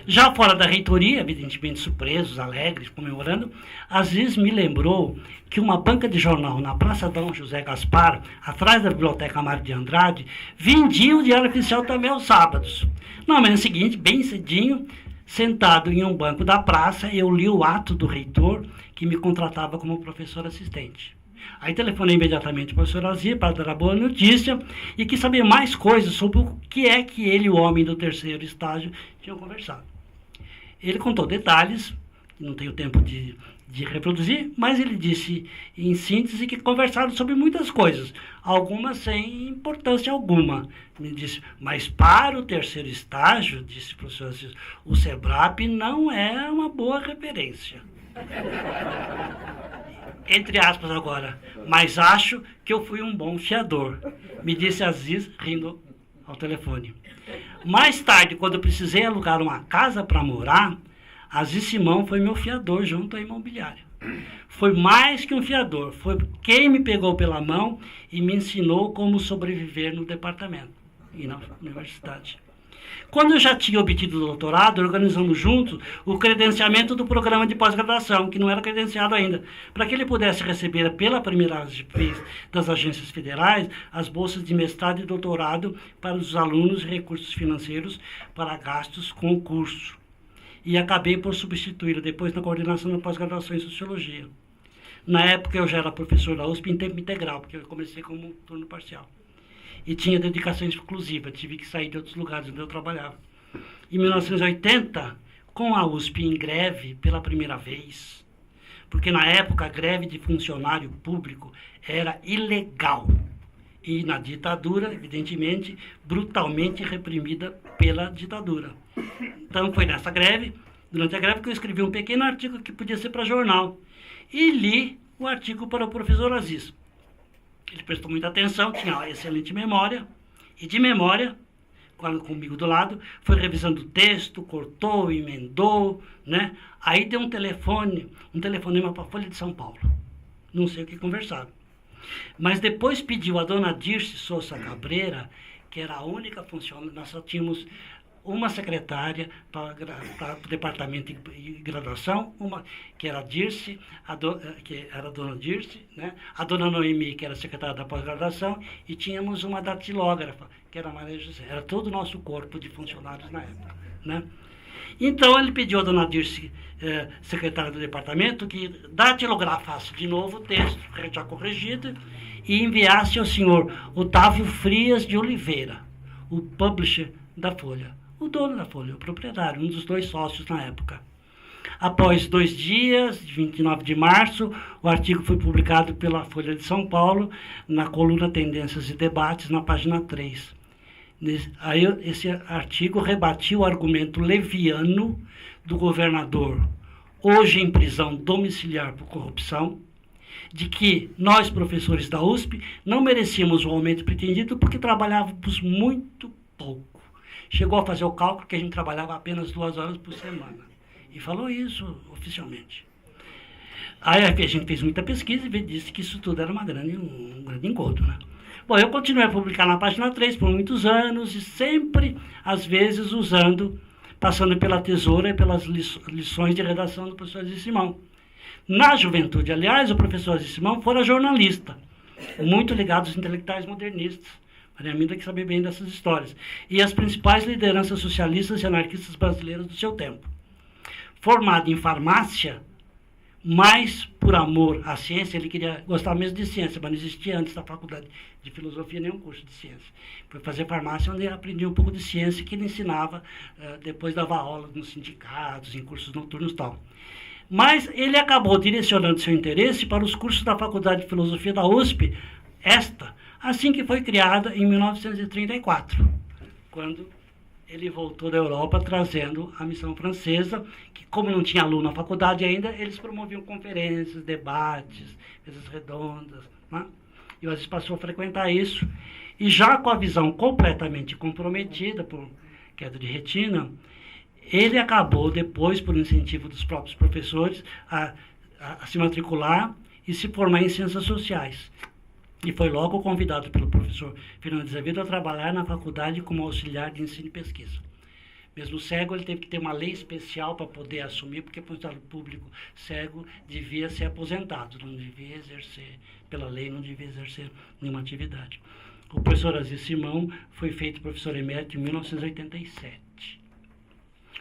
Já fora da reitoria, evidentemente surpresos, alegres, comemorando, Aziz me lembrou que uma banca de jornal na Praça Dom José Gaspar, atrás da Biblioteca Mário de Andrade, vendia o Diário Oficial também aos sábados. Na manhã seguinte, bem cedinho, sentado em um banco da praça, eu li o ato do reitor que me contratava como professor assistente. Aí telefonei imediatamente para o professor Aziz para dar a boa notícia e quis saber mais coisas sobre o que é que ele e o homem do terceiro estágio tinham conversado. Ele contou detalhes, não tenho tempo de de reproduzir, mas ele disse, em síntese, que conversaram sobre muitas coisas, algumas sem importância alguma. Me disse, mas para o terceiro estágio, disse o professor Assis, o SEBRAP não é uma boa referência. Entre aspas agora, mas acho que eu fui um bom fiador, me disse Aziz, rindo ao telefone. Mais tarde, quando eu precisei alugar uma casa para morar, Aziz Simão foi meu fiador junto à imobiliária. Foi mais que um fiador, foi quem me pegou pela mão e me ensinou como sobreviver no departamento e na universidade. Quando eu já tinha obtido o doutorado, organizamos juntos o credenciamento do programa de pós-graduação, que não era credenciado ainda, para que ele pudesse receber pela primeira vez das agências federais as bolsas de mestrado e doutorado para os alunos e recursos financeiros para gastos com o curso. E acabei por substituí-lo depois na coordenação da pós-graduação em Sociologia. Na época eu já era professor da USP em tempo integral, porque eu comecei como turno parcial. E tinha dedicação exclusiva, tive que sair de outros lugares onde eu trabalhava. Em 1980, com a USP em greve pela primeira vez, porque na época a greve de funcionário público era ilegal. E na ditadura, evidentemente, brutalmente reprimida pela ditadura. Então foi nessa greve, durante a greve, que eu escrevi um pequeno artigo que podia ser para jornal. E li o artigo para o professor Aziz. Ele prestou muita atenção, tinha excelente memória, e de memória, comigo do lado, foi revisando o texto, cortou, emendou, né? Aí deu um telefonema para a Folha de São Paulo. Não sei o que conversaram. Mas depois pediu a dona Dirce Souza Cabreira, que era a única funcionária, nós só tínhamos uma secretária para o departamento de graduação, uma que era a Dirce, que era a dona Dirce, né? A dona Noemi, que era secretária da pós-graduação, e tínhamos uma datilógrafa, que era a Maria José. Era todo o nosso corpo de funcionários na época, né? Então ele pediu à dona Dirce, secretária do departamento, que datilografasse de novo o texto, já corrigido, e enviasse ao senhor Otávio Frias de Oliveira, o publisher da Folha. O dono da Folha, o proprietário, um dos dois sócios na época. Após 2 dias, 29 de março, o artigo foi publicado pela Folha de São Paulo, na coluna Tendências e Debates, na página 3. Aí esse artigo rebatia o argumento leviano do governador, hoje em prisão domiciliar por corrupção, de que nós, professores da USP, não merecíamos o aumento pretendido porque trabalhávamos muito pouco. Chegou a fazer o cálculo que a gente trabalhava apenas 2 horas por semana. E falou isso oficialmente. Aí a gente fez muita pesquisa e disse que isso tudo era um grande engodo, né? Bom, eu continuei a publicar na página 3 por muitos anos e sempre, às vezes, passando pela tesoura e pelas lições de redação do professor Aziz Simão. Na juventude, aliás, o professor Aziz Simão fora jornalista, muito ligado aos intelectuais modernistas. Maria Minda que sabe bem dessas histórias. E as principais lideranças socialistas e anarquistas brasileiras do seu tempo. Formado em farmácia, mas por amor à ciência, ele queria gostar mesmo de ciência, mas não existia antes da faculdade de filosofia nenhum curso de ciência. Foi fazer farmácia, onde ele aprendia um pouco de ciência, que ele ensinava, depois dava aula nos sindicatos, em cursos noturnos e tal. Mas ele acabou direcionando seu interesse para os cursos da Faculdade de Filosofia da USP, assim que foi criada em 1934, quando ele voltou da Europa trazendo a missão francesa, que como não tinha aluno na faculdade ainda, eles promoviam conferências, debates, mesas redondas, né? E o Aziz passou a frequentar isso, e já com a visão completamente comprometida por queda de retina, ele acabou depois, por incentivo dos próprios professores, a se matricular e se formar em ciências sociais. E foi logo convidado pelo professor Fernando Azevedo a trabalhar na faculdade como auxiliar de ensino e pesquisa. Mesmo cego, ele teve que ter uma lei especial para poder assumir, porque o funcionário público cego devia ser aposentado, não devia exercer, pela lei, não devia exercer nenhuma atividade. O professor Aziz Simão foi feito professor emérito em 1987.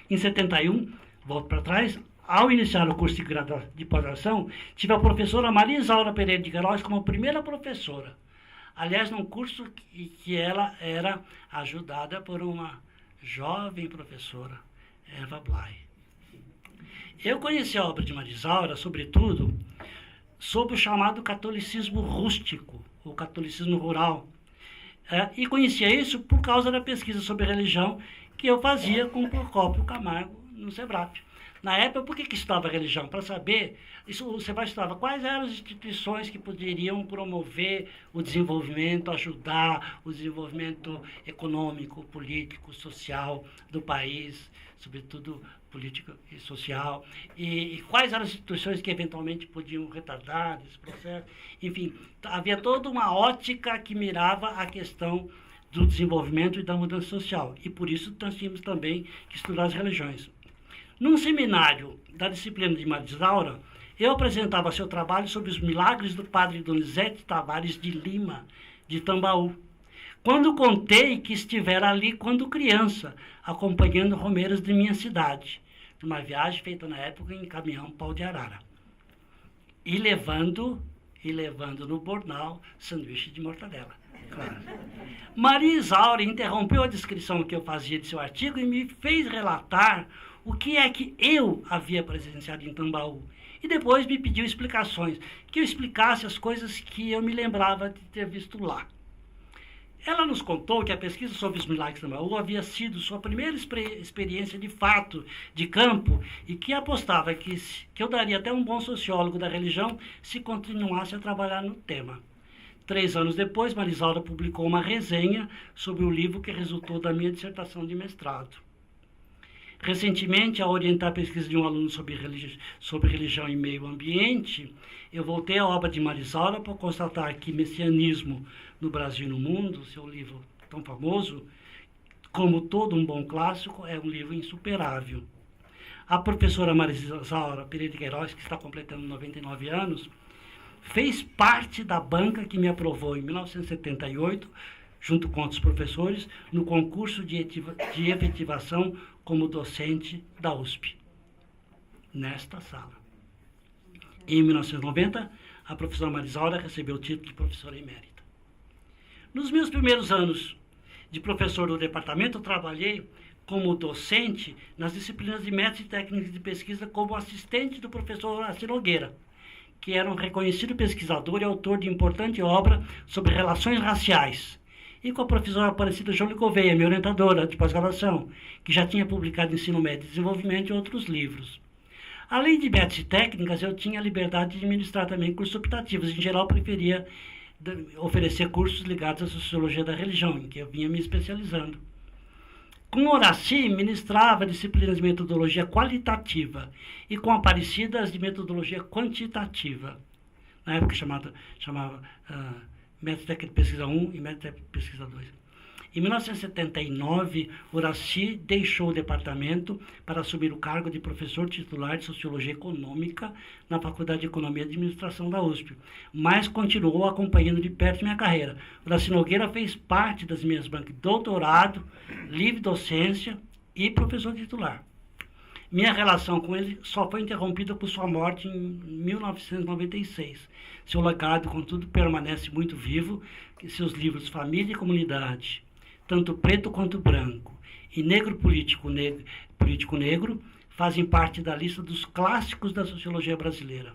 Em 71, volto para trás, ao iniciar o curso de pós-graduação, tive a professora Maria Isaura Pereira de Queiroz como primeira professora. Aliás, num curso que ela era ajudada por uma jovem professora, Eva Blay. Eu conheci a obra de Marisaura, sobretudo, sob o chamado catolicismo rústico, o catolicismo rural. E conhecia isso por causa da pesquisa sobre religião que eu fazia com o Procópio Camargo no SEBRAP. Na época, por que estudava religião? Para saber, o SEBRAP estudava quais eram as instituições que poderiam promover o desenvolvimento, ajudar o desenvolvimento econômico, político, social do país, sobretudo político e social, e quais eram as instituições que eventualmente podiam retardar esse processo. Enfim, havia toda uma ótica que mirava a questão do desenvolvimento e da mudança social, e por isso nós tínhamos também que estudar as religiões. Num seminário da disciplina de Marisaura, eu apresentava seu trabalho sobre os milagres do padre Donizete Tavares de Lima, de Tambaú, quando contei que estivera ali quando criança, acompanhando romeiros de minha cidade, numa viagem feita na época em caminhão pau de arara, e levando no bornal sanduíche de mortadela. Claro. Maria Isaura interrompeu a descrição que eu fazia de seu artigo e me fez relatar o que é que eu havia presenciado em Tambaú. E depois me pediu explicações, que eu explicasse as coisas que eu me lembrava de ter visto lá. Ela nos contou que a pesquisa sobre os milagres de Tambaú havia sido sua primeira experiência de fato, de campo, e que apostava que eu daria até um bom sociólogo da religião se continuasse a trabalhar no tema. 3 anos depois, Marisaura publicou uma resenha sobre o livro que resultou da minha dissertação de mestrado. Recentemente, ao orientar a pesquisa de um aluno sobre religião e meio ambiente, eu voltei à obra de Marisaura para constatar que Messianismo no Brasil e no Mundo, seu livro tão famoso, como todo um bom clássico, é um livro insuperável. A professora Marisaura Pereira de Queiroz, que está completando 99 anos, fez parte da banca que me aprovou em 1978, junto com outros professores, no concurso de efetivação como docente da USP, nesta sala. Em 1990, a professora Marisaura recebeu o título de professora emérita. Nos meus primeiros anos de professor do departamento, eu trabalhei como docente nas disciplinas de métodos e técnicas de pesquisa como assistente do professor Horácio Nogueira, que era um reconhecido pesquisador e autor de importante obra sobre relações raciais, e com a professora Aparecida João Gouveia, minha orientadora de pós-graduação, que já tinha publicado Ensino Médio e Desenvolvimento e outros livros. Além de métodos e técnicas, eu tinha a liberdade de ministrar também cursos optativos. Em geral, preferia oferecer cursos ligados à sociologia da religião, em que eu vinha me especializando. Com Horaci, ministrava disciplinas de metodologia qualitativa e com Aparecida as de metodologia quantitativa. Na época chamava Método Técnico de Pesquisa 1 e Método Técnico de Pesquisa 2. Em 1979, Horaci deixou o departamento para assumir o cargo de professor titular de Sociologia Econômica na Faculdade de Economia e Administração da USP, mas continuou acompanhando de perto minha carreira. Horaci Nogueira fez parte das minhas bancas de doutorado, livre docência e professor titular. Minha relação com ele só foi interrompida por sua morte em 1996. Seu legado, contudo, permanece muito vivo, e seus livros Família e Comunidade, tanto preto quanto branco, e Negro Político Negro, fazem parte da lista dos clássicos da sociologia brasileira.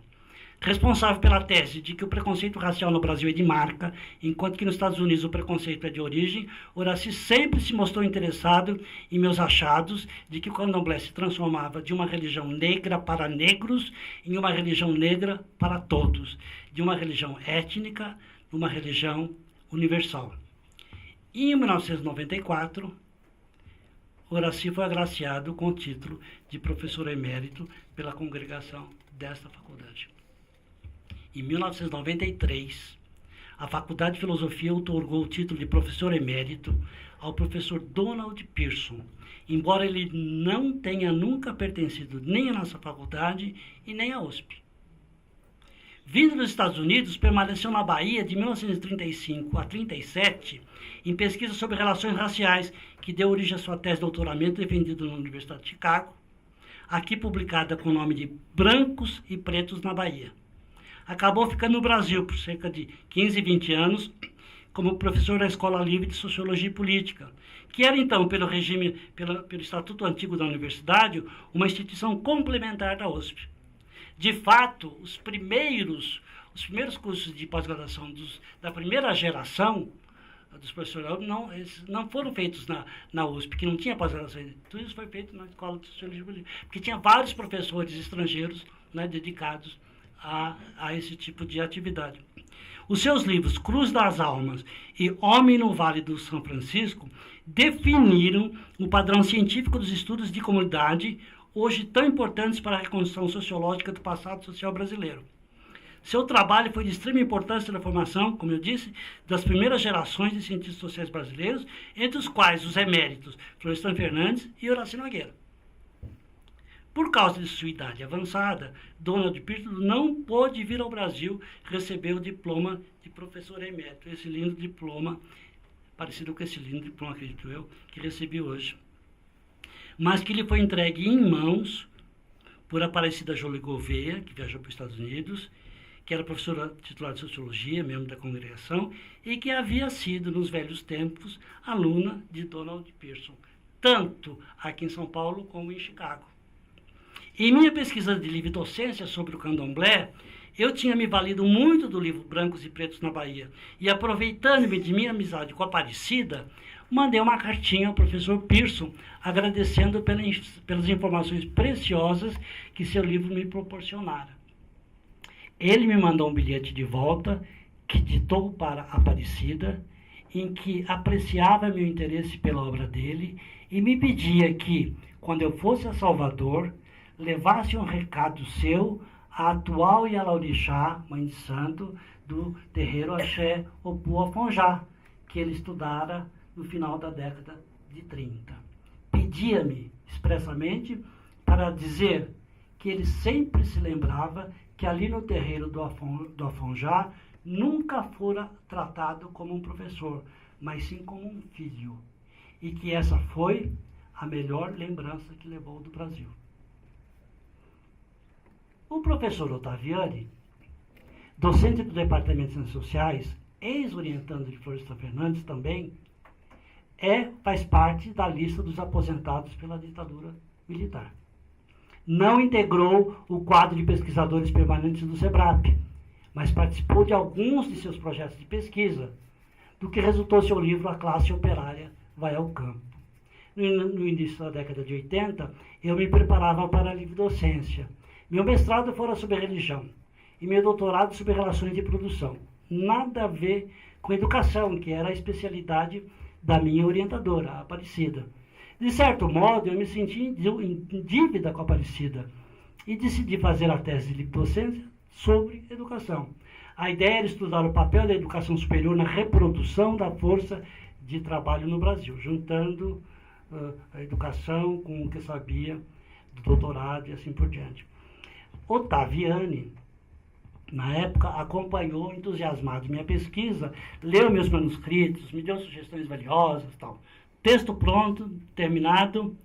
Responsável pela tese de que o preconceito racial no Brasil é de marca, enquanto que nos Estados Unidos o preconceito é de origem, Horaci sempre se mostrou interessado em meus achados de que o candomblé se transformava de uma religião negra para negros em uma religião negra para todos, de uma religião étnica numa religião universal. E em 1994, Horaci foi agraciado com o título de professor emérito pela congregação desta faculdade. Em 1993, a Faculdade de Filosofia outorgou o título de professor emérito ao professor Donald Pearson, embora ele não tenha nunca pertencido nem à nossa faculdade e nem à USP. Vindo dos Estados Unidos, permaneceu na Bahia de 1935 a 1937 em pesquisa sobre relações raciais, que deu origem à sua tese de doutoramento defendida na Universidade de Chicago, aqui publicada com o nome de Brancos e Pretos na Bahia. Acabou ficando no Brasil por cerca de 15, 20 anos, como professor da Escola Livre de Sociologia e Política, que era então, pelo Estatuto Antigo da Universidade, uma instituição complementar da USP. De fato, os primeiros cursos de pós-graduação da primeira geração dos professores não foram feitos na USP, que não tinha pós-graduação. Tudo isso foi feito na Escola de Sociologia e Política, porque tinha vários professores estrangeiros, né, dedicados a esse tipo de atividade. Os seus livros Cruz das Almas e Homem no Vale do São Francisco definiram o padrão científico dos estudos de comunidade, hoje tão importantes para a reconstrução sociológica do passado social brasileiro. Seu trabalho foi de extrema importância na formação, como eu disse, das primeiras gerações de cientistas sociais brasileiros, entre os quais os eméritos Florestan Fernandes e Horácio Nogueira. Por causa de sua idade avançada, Donald Pearson não pôde vir ao Brasil receber o diploma de professor emérito, esse lindo diploma, parecido com esse lindo diploma, acredito eu, que recebi hoje, mas que lhe foi entregue em mãos por Aparecida Jolie Gouveia, que viajou para os Estados Unidos, que era professora titular de Sociologia, membro da congregação, e que havia sido, nos velhos tempos, aluna de Donald Pearson, tanto aqui em São Paulo como em Chicago. Em minha pesquisa de livre docência sobre o candomblé, eu tinha me valido muito do livro Brancos e Pretos na Bahia, e aproveitando-me de minha amizade com a Aparecida, mandei uma cartinha ao professor Pearson, agradecendo pelas informações preciosas que seu livro me proporcionara. Ele me mandou um bilhete de volta, que ditou para a Aparecida, em que apreciava meu interesse pela obra dele e me pedia que, quando eu fosse a Salvador, levasse um recado seu à atual Yalaorixá, mãe de santo, do terreiro Axé Opu Afonjá, que ele estudara no final da década de 30. Pedia-me expressamente para dizer que ele sempre se lembrava que ali no terreiro do Afonjá nunca fora tratado como um professor, mas sim como um filho, e que essa foi a melhor lembrança que levou do Brasil. O professor Ottaviani, docente do Departamento de Ciências Sociais, ex-orientando de Florestan Fernandes também, faz parte da lista dos aposentados pela ditadura militar. Não integrou o quadro de pesquisadores permanentes do SEBRAP, mas participou de alguns de seus projetos de pesquisa, do que resultou seu livro A Classe Operária Vai ao Campo. No início da década de 80, eu me preparava para a livre docência. Meu mestrado fora sobre religião e meu doutorado sobre relações de produção. Nada a ver com educação, que era a especialidade da minha orientadora, a Aparecida. De certo modo, eu me senti em dívida com a Aparecida e decidi fazer a tese de livre docência sobre educação. A ideia era estudar o papel da educação superior na reprodução da força de trabalho no Brasil, juntando a educação com o que sabia do doutorado e assim por diante. Ottaviani, na época, acompanhou entusiasmado minha pesquisa, leu meus manuscritos, me deu sugestões valiosas e tal. Texto pronto, terminado,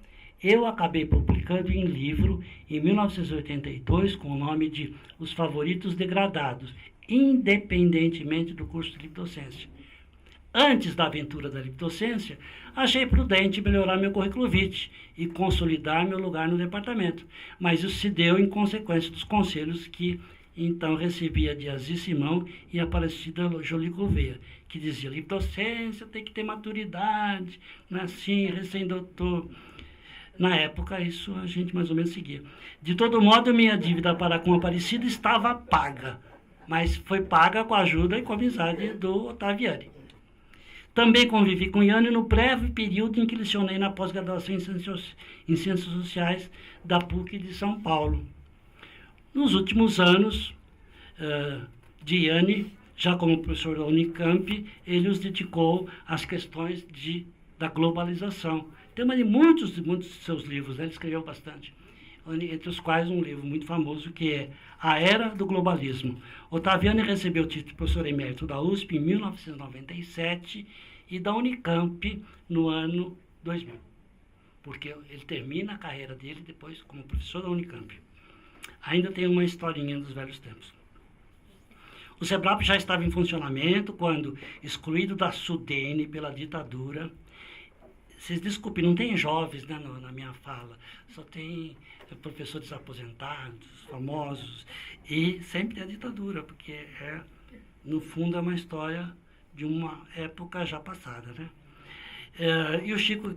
eu acabei publicando em livro em 1982 com o nome de Os Favoritos Degradados, independentemente do curso de livre docência. Antes da aventura da livre docência, achei prudente melhorar meu currículo vitae e consolidar meu lugar no departamento, mas isso se deu em consequência dos conselhos que então recebia de Aziz Simão e Aparecida Jolie Gouveia, que dizia, livre docência tem que ter maturidade, não é assim, recém-doutor. Na época, isso a gente mais ou menos seguia. De todo modo, minha dívida para com a Aparecida estava paga, mas foi paga com a ajuda e com a amizade do Ottaviani. Também convivi com Iane no breve período em que lecionei na pós-graduação em Ciências Sociais da PUC de São Paulo. Nos últimos anos de Iane, já como professor da Unicamp, ele os dedicou às questões da globalização. Tema de muitos de seus livros, né? Ele escreveu bastante, entre os quais um livro muito famoso que é A Era do Globalismo. Ottaviani recebeu o título de professor emérito da USP em 1997 e da Unicamp no ano 2000, porque ele termina a carreira dele depois como professor da Unicamp. Ainda tem uma historinha dos velhos tempos. O SEBRAP já estava em funcionamento quando, excluído da SUDENE pela ditadura, vocês desculpem, não tem jovens, né, na minha fala, só tem professores aposentados, famosos, e sempre tem a ditadura, porque no fundo é uma história de uma época já passada, né? E o Chico,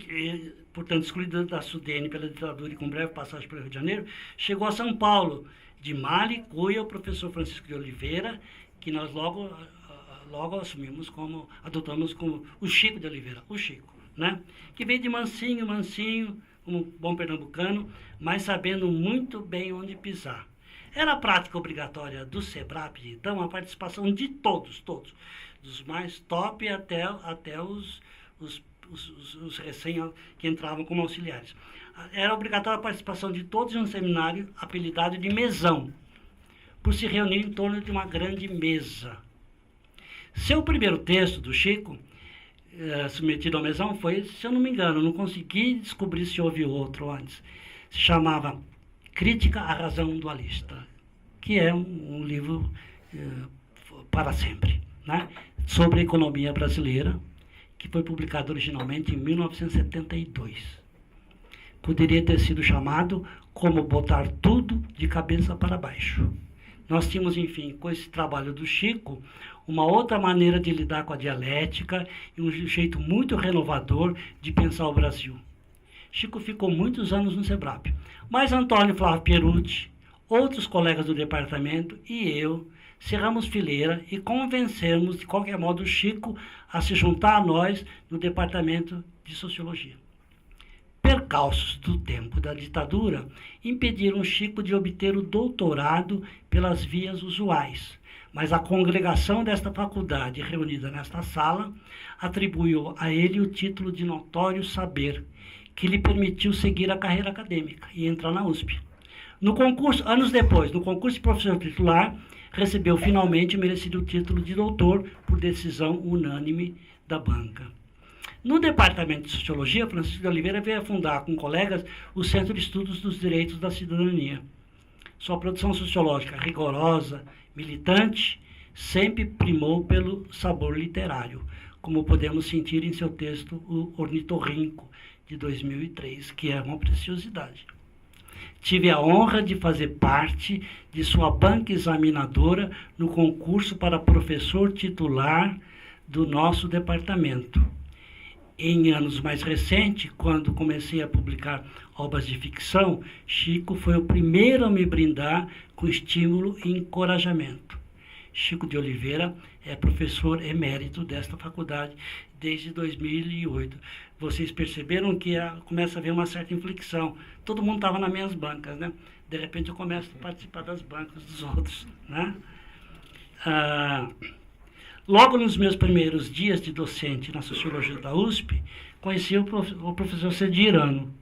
portanto, excluído da SUDENE pela ditadura e com breve passagem pelo Rio de Janeiro, chegou a São Paulo. De Mali, Cuia, o professor Francisco de Oliveira, que nós logo assumimos adotamos como o Chico de Oliveira, o Chico, né? Que veio de mansinho, como bom pernambucano, mas sabendo muito bem onde pisar. Era a prática obrigatória do SEBRAP, então, a participação de todos, dos mais top até os recém que entravam como auxiliares. Era obrigatória a participação de todos em um seminário apelidado de mesão, por se reunir em torno de uma grande mesa. Seu primeiro texto do Chico, submetido ao mesão, foi, se eu não me engano, não consegui descobrir se houve outro antes, se chamava Crítica à Razão Dualista, que é um livro para sempre, né? Sobre a economia brasileira, que foi publicado originalmente em 1972. Poderia ter sido chamado Como Botar Tudo de Cabeça para Baixo. Nós tínhamos, enfim, com esse trabalho do Chico, uma outra maneira de lidar com a dialética e um jeito muito renovador de pensar o Brasil. Chico ficou muitos anos no SEBRAP, mas Antônio Flávio Pierucci, outros colegas do departamento e eu cerramos fileira e convencemos, de qualquer modo, o Chico a se juntar a nós no departamento de Sociologia. Percalços do tempo da ditadura impediram Chico de obter o doutorado pelas vias usuais, mas a congregação desta faculdade, reunida nesta sala, atribuiu a ele o título de notório saber, que lhe permitiu seguir a carreira acadêmica e entrar na USP. No concurso, anos depois, no concurso de professor titular, recebeu finalmente o merecido título de doutor por decisão unânime da banca. No Departamento de Sociologia, Francisco de Oliveira veio a fundar com colegas o Centro de Estudos dos Direitos da Cidadania. Sua produção sociológica rigorosa, militante, sempre primou pelo sabor literário, como podemos sentir em seu texto O Ornitorrinco, de 2003, que é uma preciosidade. Tive a honra de fazer parte de sua banca examinadora no concurso para professor titular do nosso departamento. Em anos mais recentes, quando comecei a publicar obras de ficção, Chico foi o primeiro a me brindar com estímulo e encorajamento. Chico de Oliveira é professor emérito desta faculdade desde 2008. Vocês perceberam que começa a haver uma certa inflexão. Todo mundo estava nas minhas bancas, né? De repente eu começo a participar das bancas dos outros, né? Logo nos meus primeiros dias de docente na Sociologia da USP, conheci o professor Cedirano,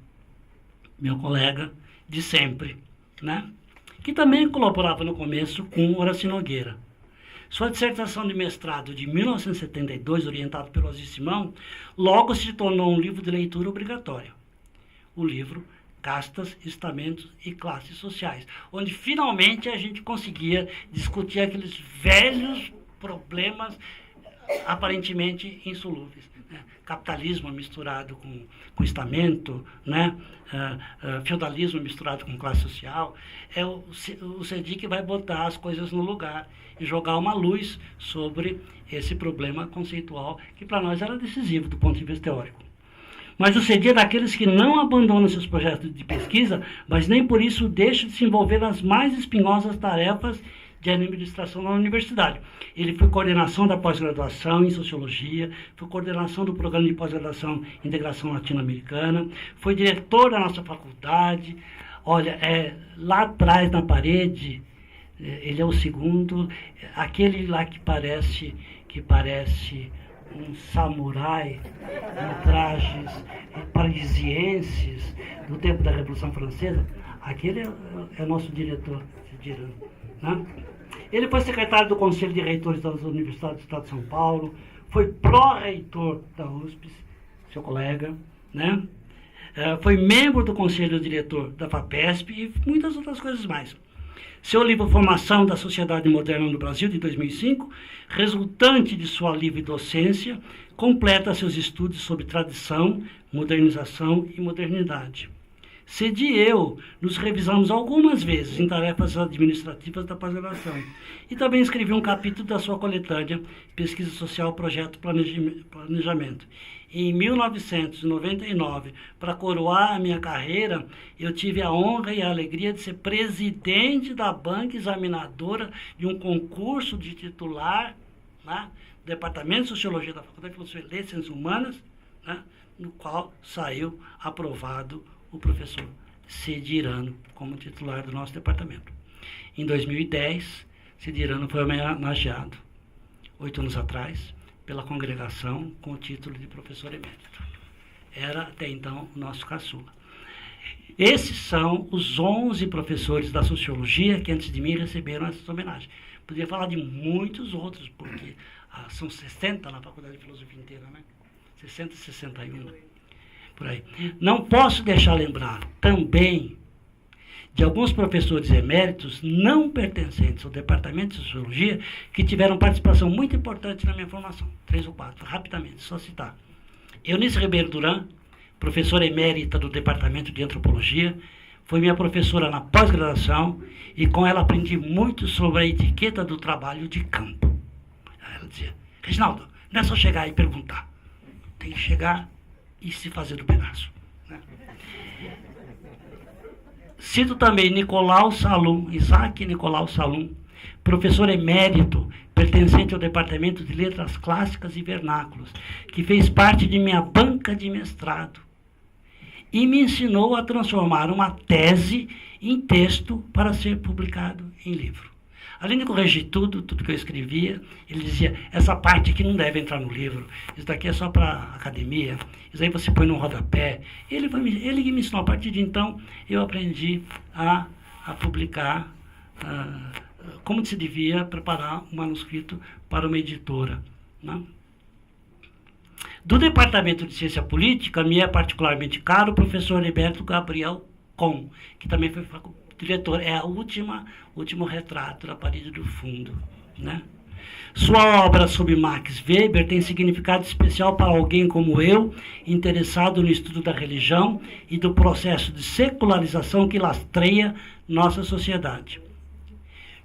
meu colega de sempre, né? Que também colaborava no começo com Horácio Nogueira. Sua dissertação de mestrado de 1972, orientado pelo Aziz Simão, logo se tornou um livro de leitura obrigatório. O livro Castas, Estamentos e Classes Sociais, onde finalmente a gente conseguia discutir aqueles velhos problemas aparentemente insolúveis, né? Capitalismo misturado com estamento, né? Feudalismo misturado com classe social. O CEDIC vai botar as coisas no lugar e jogar uma luz sobre esse problema conceitual que para nós era decisivo do ponto de vista teórico. Mas o CEDIC é daqueles que não abandonam seus projetos de pesquisa, mas nem por isso deixa de se envolver nas mais espinhosas tarefas de administração na universidade. Ele foi coordenação da pós-graduação em Sociologia, foi coordenação do programa de pós-graduação em Integração Latino-Americana, foi diretor da nossa faculdade. Olha, lá atrás na parede, ele é o segundo, aquele lá que parece um samurai em trajes parisienses do tempo da Revolução Francesa, aquele é nosso diretor, Cedirano, né? Ele foi secretário do Conselho de Reitores das Universidades do Estado de São Paulo, foi pró-reitor da USP, seu colega, né? Foi membro do Conselho Diretor da FAPESP e muitas outras coisas mais. Seu livro Formação da Sociedade Moderna no Brasil, de 2005, resultante de sua livre docência, completa seus estudos sobre tradição, modernização e modernidade. Cedi e eu nos revisamos algumas vezes em tarefas administrativas da pós-graduação e também escrevi um capítulo da sua coletânea Pesquisa Social, Projeto Planejamento. Em 1999, para coroar a minha carreira, eu tive a honra e a alegria de ser presidente da banca examinadora de um concurso de titular, né, do Departamento de Sociologia da Faculdade de Filosofia e Letras Humanas, né, no qual saiu aprovado o professor Cedi Irano como titular do nosso departamento. Em 2010, Cedi Irano foi homenageado, 8 anos atrás, pela congregação com o título de professor emérito. Era, até então, o nosso caçula. Esses são os 11 professores da sociologia que, antes de mim, receberam essas homenagens. Poderia falar de muitos outros, porque são 60 na Faculdade de Filosofia inteira, né? 60 e 61, por aí. Não posso deixar lembrar também de alguns professores eméritos não pertencentes ao Departamento de Sociologia que tiveram participação muito importante na minha formação. 3 ou 4, rapidamente, só citar. Eunice Ribeiro Duran, professora emérita do Departamento de Antropologia, foi minha professora na pós-graduação e com ela aprendi muito sobre a etiqueta do trabalho de campo. Ela dizia, Reginaldo, não é só chegar e perguntar, tem que chegar e se fazer do pedaço. Né? Cito também Nicolau Salum, Isaac Nicolau Salum, professor emérito, pertencente ao Departamento de Letras Clássicas e Vernáculos, que fez parte de minha banca de mestrado e me ensinou a transformar uma tese em texto para ser publicado em livro. Além de corrigir tudo que eu escrevia, ele dizia, essa parte aqui não deve entrar no livro, isso daqui é só para academia, isso aí você põe no rodapé. Ele que me ensinou. A partir de então, eu aprendi a publicar como se devia preparar um manuscrito para uma editora. Né? Do Departamento de Ciência Política, me é particularmente caro o professor Heriberto Gabriel Com, que também foi diretor, é o último retrato da parede do fundo. Né? Sua obra sobre Max Weber tem significado especial para alguém como eu, interessado no estudo da religião e do processo de secularização que lastreia nossa sociedade.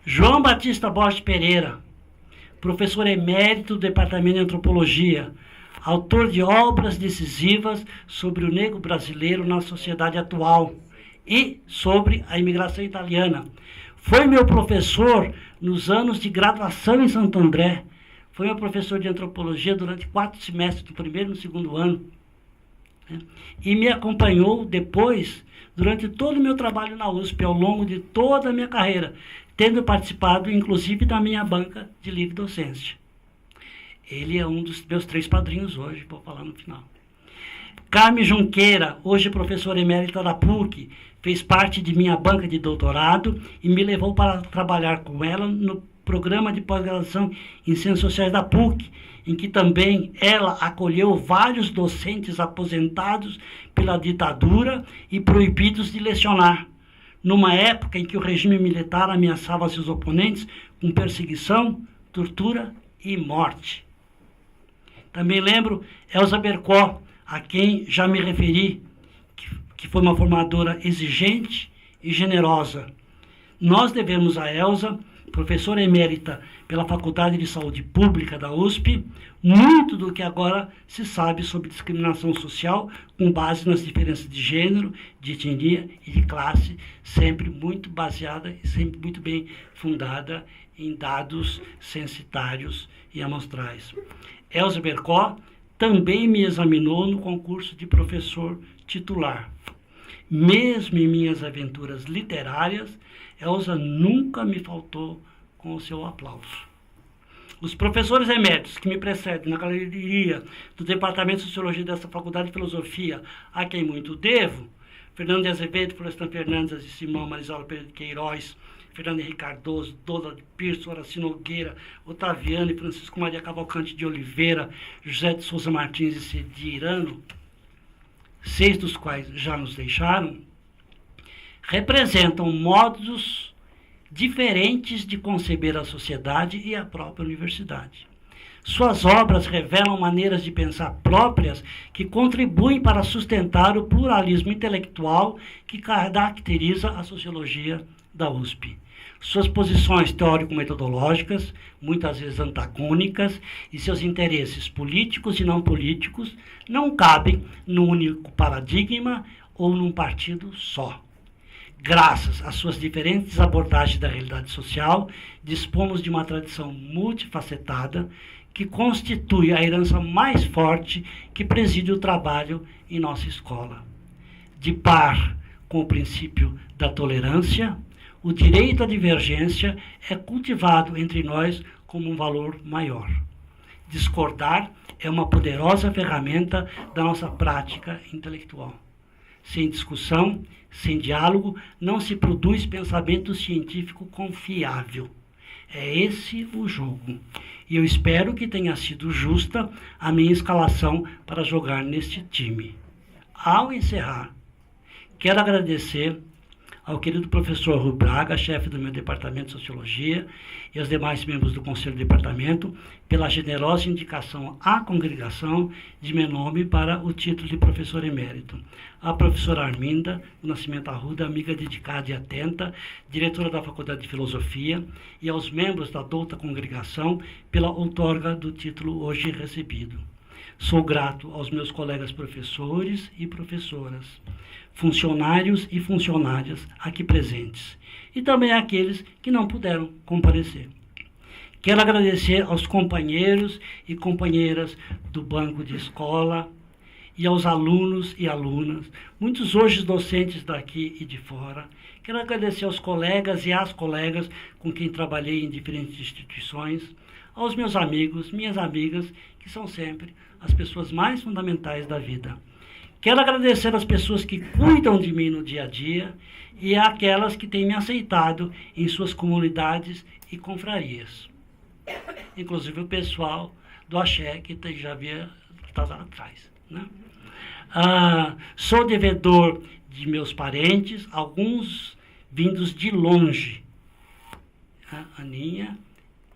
João Batista Borges Pereira, professor emérito do Departamento de Antropologia, autor de obras decisivas sobre o negro brasileiro na sociedade atual e sobre a imigração italiana. Foi meu professor nos anos de graduação em Santo André. Foi meu professor de antropologia durante 4 semestres, do primeiro e no segundo ano. E me acompanhou depois, durante todo o meu trabalho na USP, ao longo de toda a minha carreira, tendo participado, inclusive, da minha banca de livre docência. Ele é um dos meus 3 padrinhos hoje, vou falar no final. Carme Junqueira, hoje professora emérita da PUC, fez parte de minha banca de doutorado e me levou para trabalhar com ela no programa de pós-graduação em Ciências Sociais da PUC, em que também ela acolheu vários docentes aposentados pela ditadura e proibidos de lecionar, numa época em que o regime militar ameaçava seus oponentes com perseguição, tortura e morte. Também lembro Elza Bercó, a quem já me referi, que foi uma formadora exigente e generosa. Nós devemos a Elza, professora emérita pela Faculdade de Saúde Pública da USP, muito do que agora se sabe sobre discriminação social, com base nas diferenças de gênero, de etnia e de classe, sempre muito baseada e sempre muito bem fundada em dados censitários e amostrais. Elza Bercó também me examinou no concurso de professor titular. Mesmo em minhas aventuras literárias, Elza nunca me faltou com o seu aplauso. Os professores eméritos que me precedem na galeria do Departamento de Sociologia dessa Faculdade de Filosofia, a quem muito devo, Fernando de Azevedo, Florestan Fernandes de Simão, Marisola Pereira de Queiroz, Fernando Henrique Cardoso, Dola de Pirso, Horaci Nogueira, Otaviano e Francisco Maria Cavalcante de Oliveira, José de Souza Martins e Cedi Irano, 6 dos quais já nos deixaram, representam modos diferentes de conceber a sociedade e a própria universidade. Suas obras revelam maneiras de pensar próprias que contribuem para sustentar o pluralismo intelectual que caracteriza a sociologia da USP. Suas posições teórico-metodológicas, muitas vezes antagônicas, e seus interesses políticos e não políticos não cabem num único paradigma ou num partido só. Graças às suas diferentes abordagens da realidade social, dispomos de uma tradição multifacetada que constitui a herança mais forte que preside o trabalho em nossa escola. De par com o princípio da tolerância, o direito à divergência é cultivado entre nós como um valor maior. Discordar é uma poderosa ferramenta da nossa prática intelectual. Sem discussão, sem diálogo, não se produz pensamento científico confiável. É esse o jogo. E eu espero que tenha sido justa a minha escalação para jogar neste time. Ao encerrar, quero agradecer ao querido professor Rui Braga, chefe do meu departamento de Sociologia, e aos demais membros do Conselho de Departamento, pela generosa indicação à congregação de meu nome para o título de professor emérito. A professora Arminda do Nascimento Arruda, amiga dedicada e atenta, diretora da Faculdade de Filosofia, e aos membros da douta congregação pela outorga do título hoje recebido. Sou grato aos meus colegas professores e professoras, funcionários e funcionárias aqui presentes, e também àqueles que não puderam comparecer. Quero agradecer aos companheiros e companheiras do banco de escola e aos alunos e alunas, muitos hoje docentes daqui e de fora. Quero agradecer aos colegas e às colegas com quem trabalhei em diferentes instituições, aos meus amigos, minhas amigas, que são sempre as pessoas mais fundamentais da vida. Quero agradecer às pessoas que cuidam de mim no dia a dia e àquelas que têm me aceitado em suas comunidades e confrarias. Inclusive o pessoal do Axé, que já havia estado lá atrás. Né? Sou devedor de meus parentes, alguns vindos de longe. A Aninha,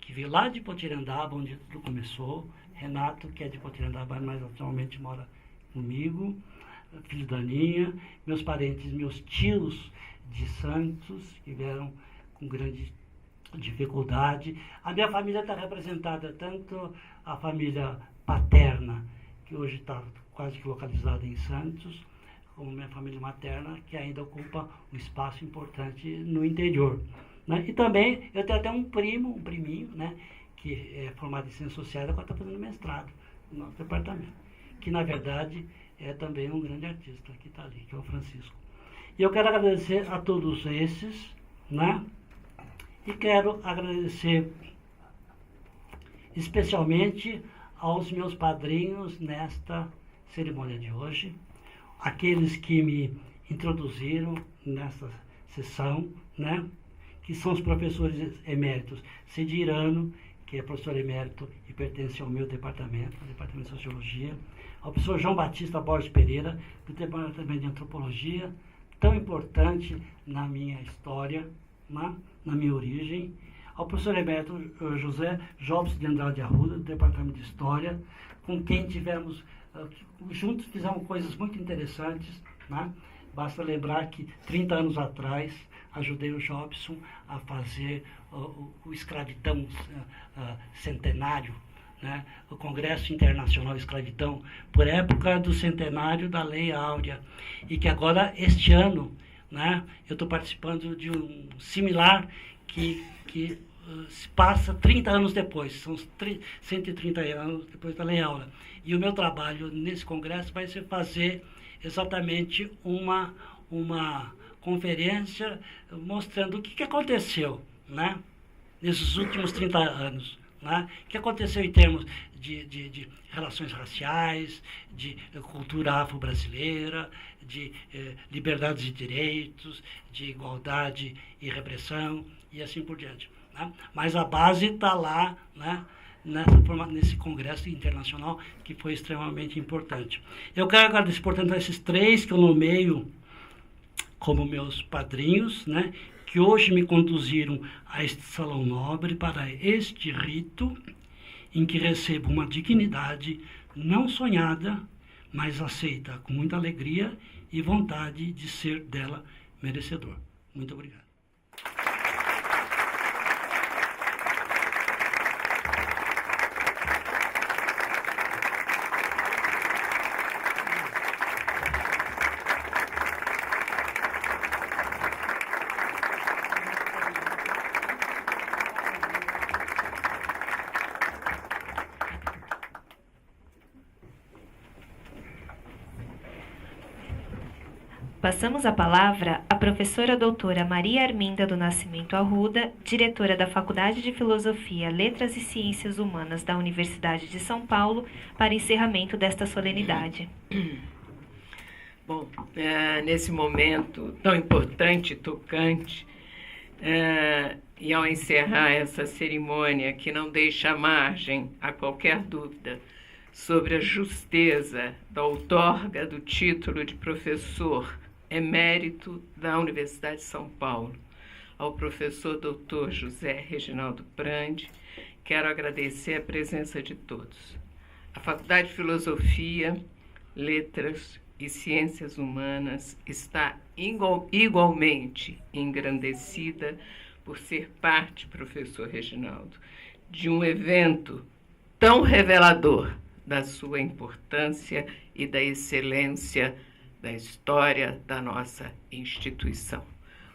que veio lá de Potirandaba, onde tudo começou. Renato, que é de Potirandaba, mas atualmente mora comigo. Filho da Aninha. Meus parentes, meus tios de Santos, que vieram com grande dificuldade. A minha família está representada, tanto a família paterna, que hoje está quase que localizada em Santos, como minha família materna, que ainda ocupa um espaço importante no interior. Né? E também eu tenho até um priminho, né, que é formado em Ciências Sociais, agora está fazendo mestrado no nosso departamento, que na verdade é também um grande artista que está ali, que é o Francisco. E eu quero agradecer a todos esses, né? E quero agradecer especialmente aos meus padrinhos nesta cerimônia de hoje, aqueles que me introduziram nessa sessão, né? Que são os professores eméritos Cedirano, que é professor emérito e pertence ao meu departamento, ao departamento de Sociologia, ao professor João Batista Borges Pereira, do departamento de Antropologia, tão importante na minha história, na minha origem, ao professor emérito José Jobs de Andrade Arruda, do departamento de História, com quem tivemos, juntos fizemos coisas muito interessantes, né? Basta lembrar que 30 anos atrás ajudei o Jobson a fazer o escravidão centenário, né? O Congresso Internacional de Escravidão, por época do centenário da Lei Áurea, e que agora, este ano, né, eu estou participando de um similar que se passa 30 anos depois, são 130 anos depois da Lei Áurea. E o meu trabalho nesse congresso vai ser fazer exatamente uma conferência mostrando o que aconteceu, né, nesses últimos 30 anos. Né? O que aconteceu em termos de relações raciais, de cultura afro-brasileira, de liberdades e direitos, de igualdade e repressão, e assim por diante. Né? Mas a base está lá, né, nesse congresso internacional, que foi extremamente importante. Eu quero agradecer, portanto, a esses três que eu nomeio como meus padrinhos, né, que hoje me conduziram a este salão nobre para este rito em que recebo uma dignidade não sonhada, mas aceita com muita alegria e vontade de ser dela merecedor. Muito obrigado. Passamos a palavra à professora doutora Maria Arminda do Nascimento Arruda, diretora da Faculdade de Filosofia, Letras e Ciências Humanas da Universidade de São Paulo, para encerramento desta solenidade. Bom, nesse momento tão importante e tocante, e ao encerrar essa cerimônia que não deixa margem a qualquer dúvida sobre a justeza da outorga do título de professor emérito da Universidade de São Paulo, ao professor Dr. José Reginaldo Prandi, quero agradecer a presença de todos. A Faculdade de Filosofia, Letras e Ciências Humanas está igualmente engrandecida por ser parte, professor Reginaldo, de um evento tão revelador da sua importância e da excelência da história da nossa instituição.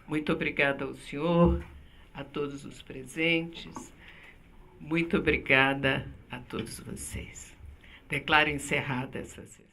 Muito obrigada ao senhor, a todos os presentes, muito obrigada a todos vocês. Declaro encerrada essa sessão.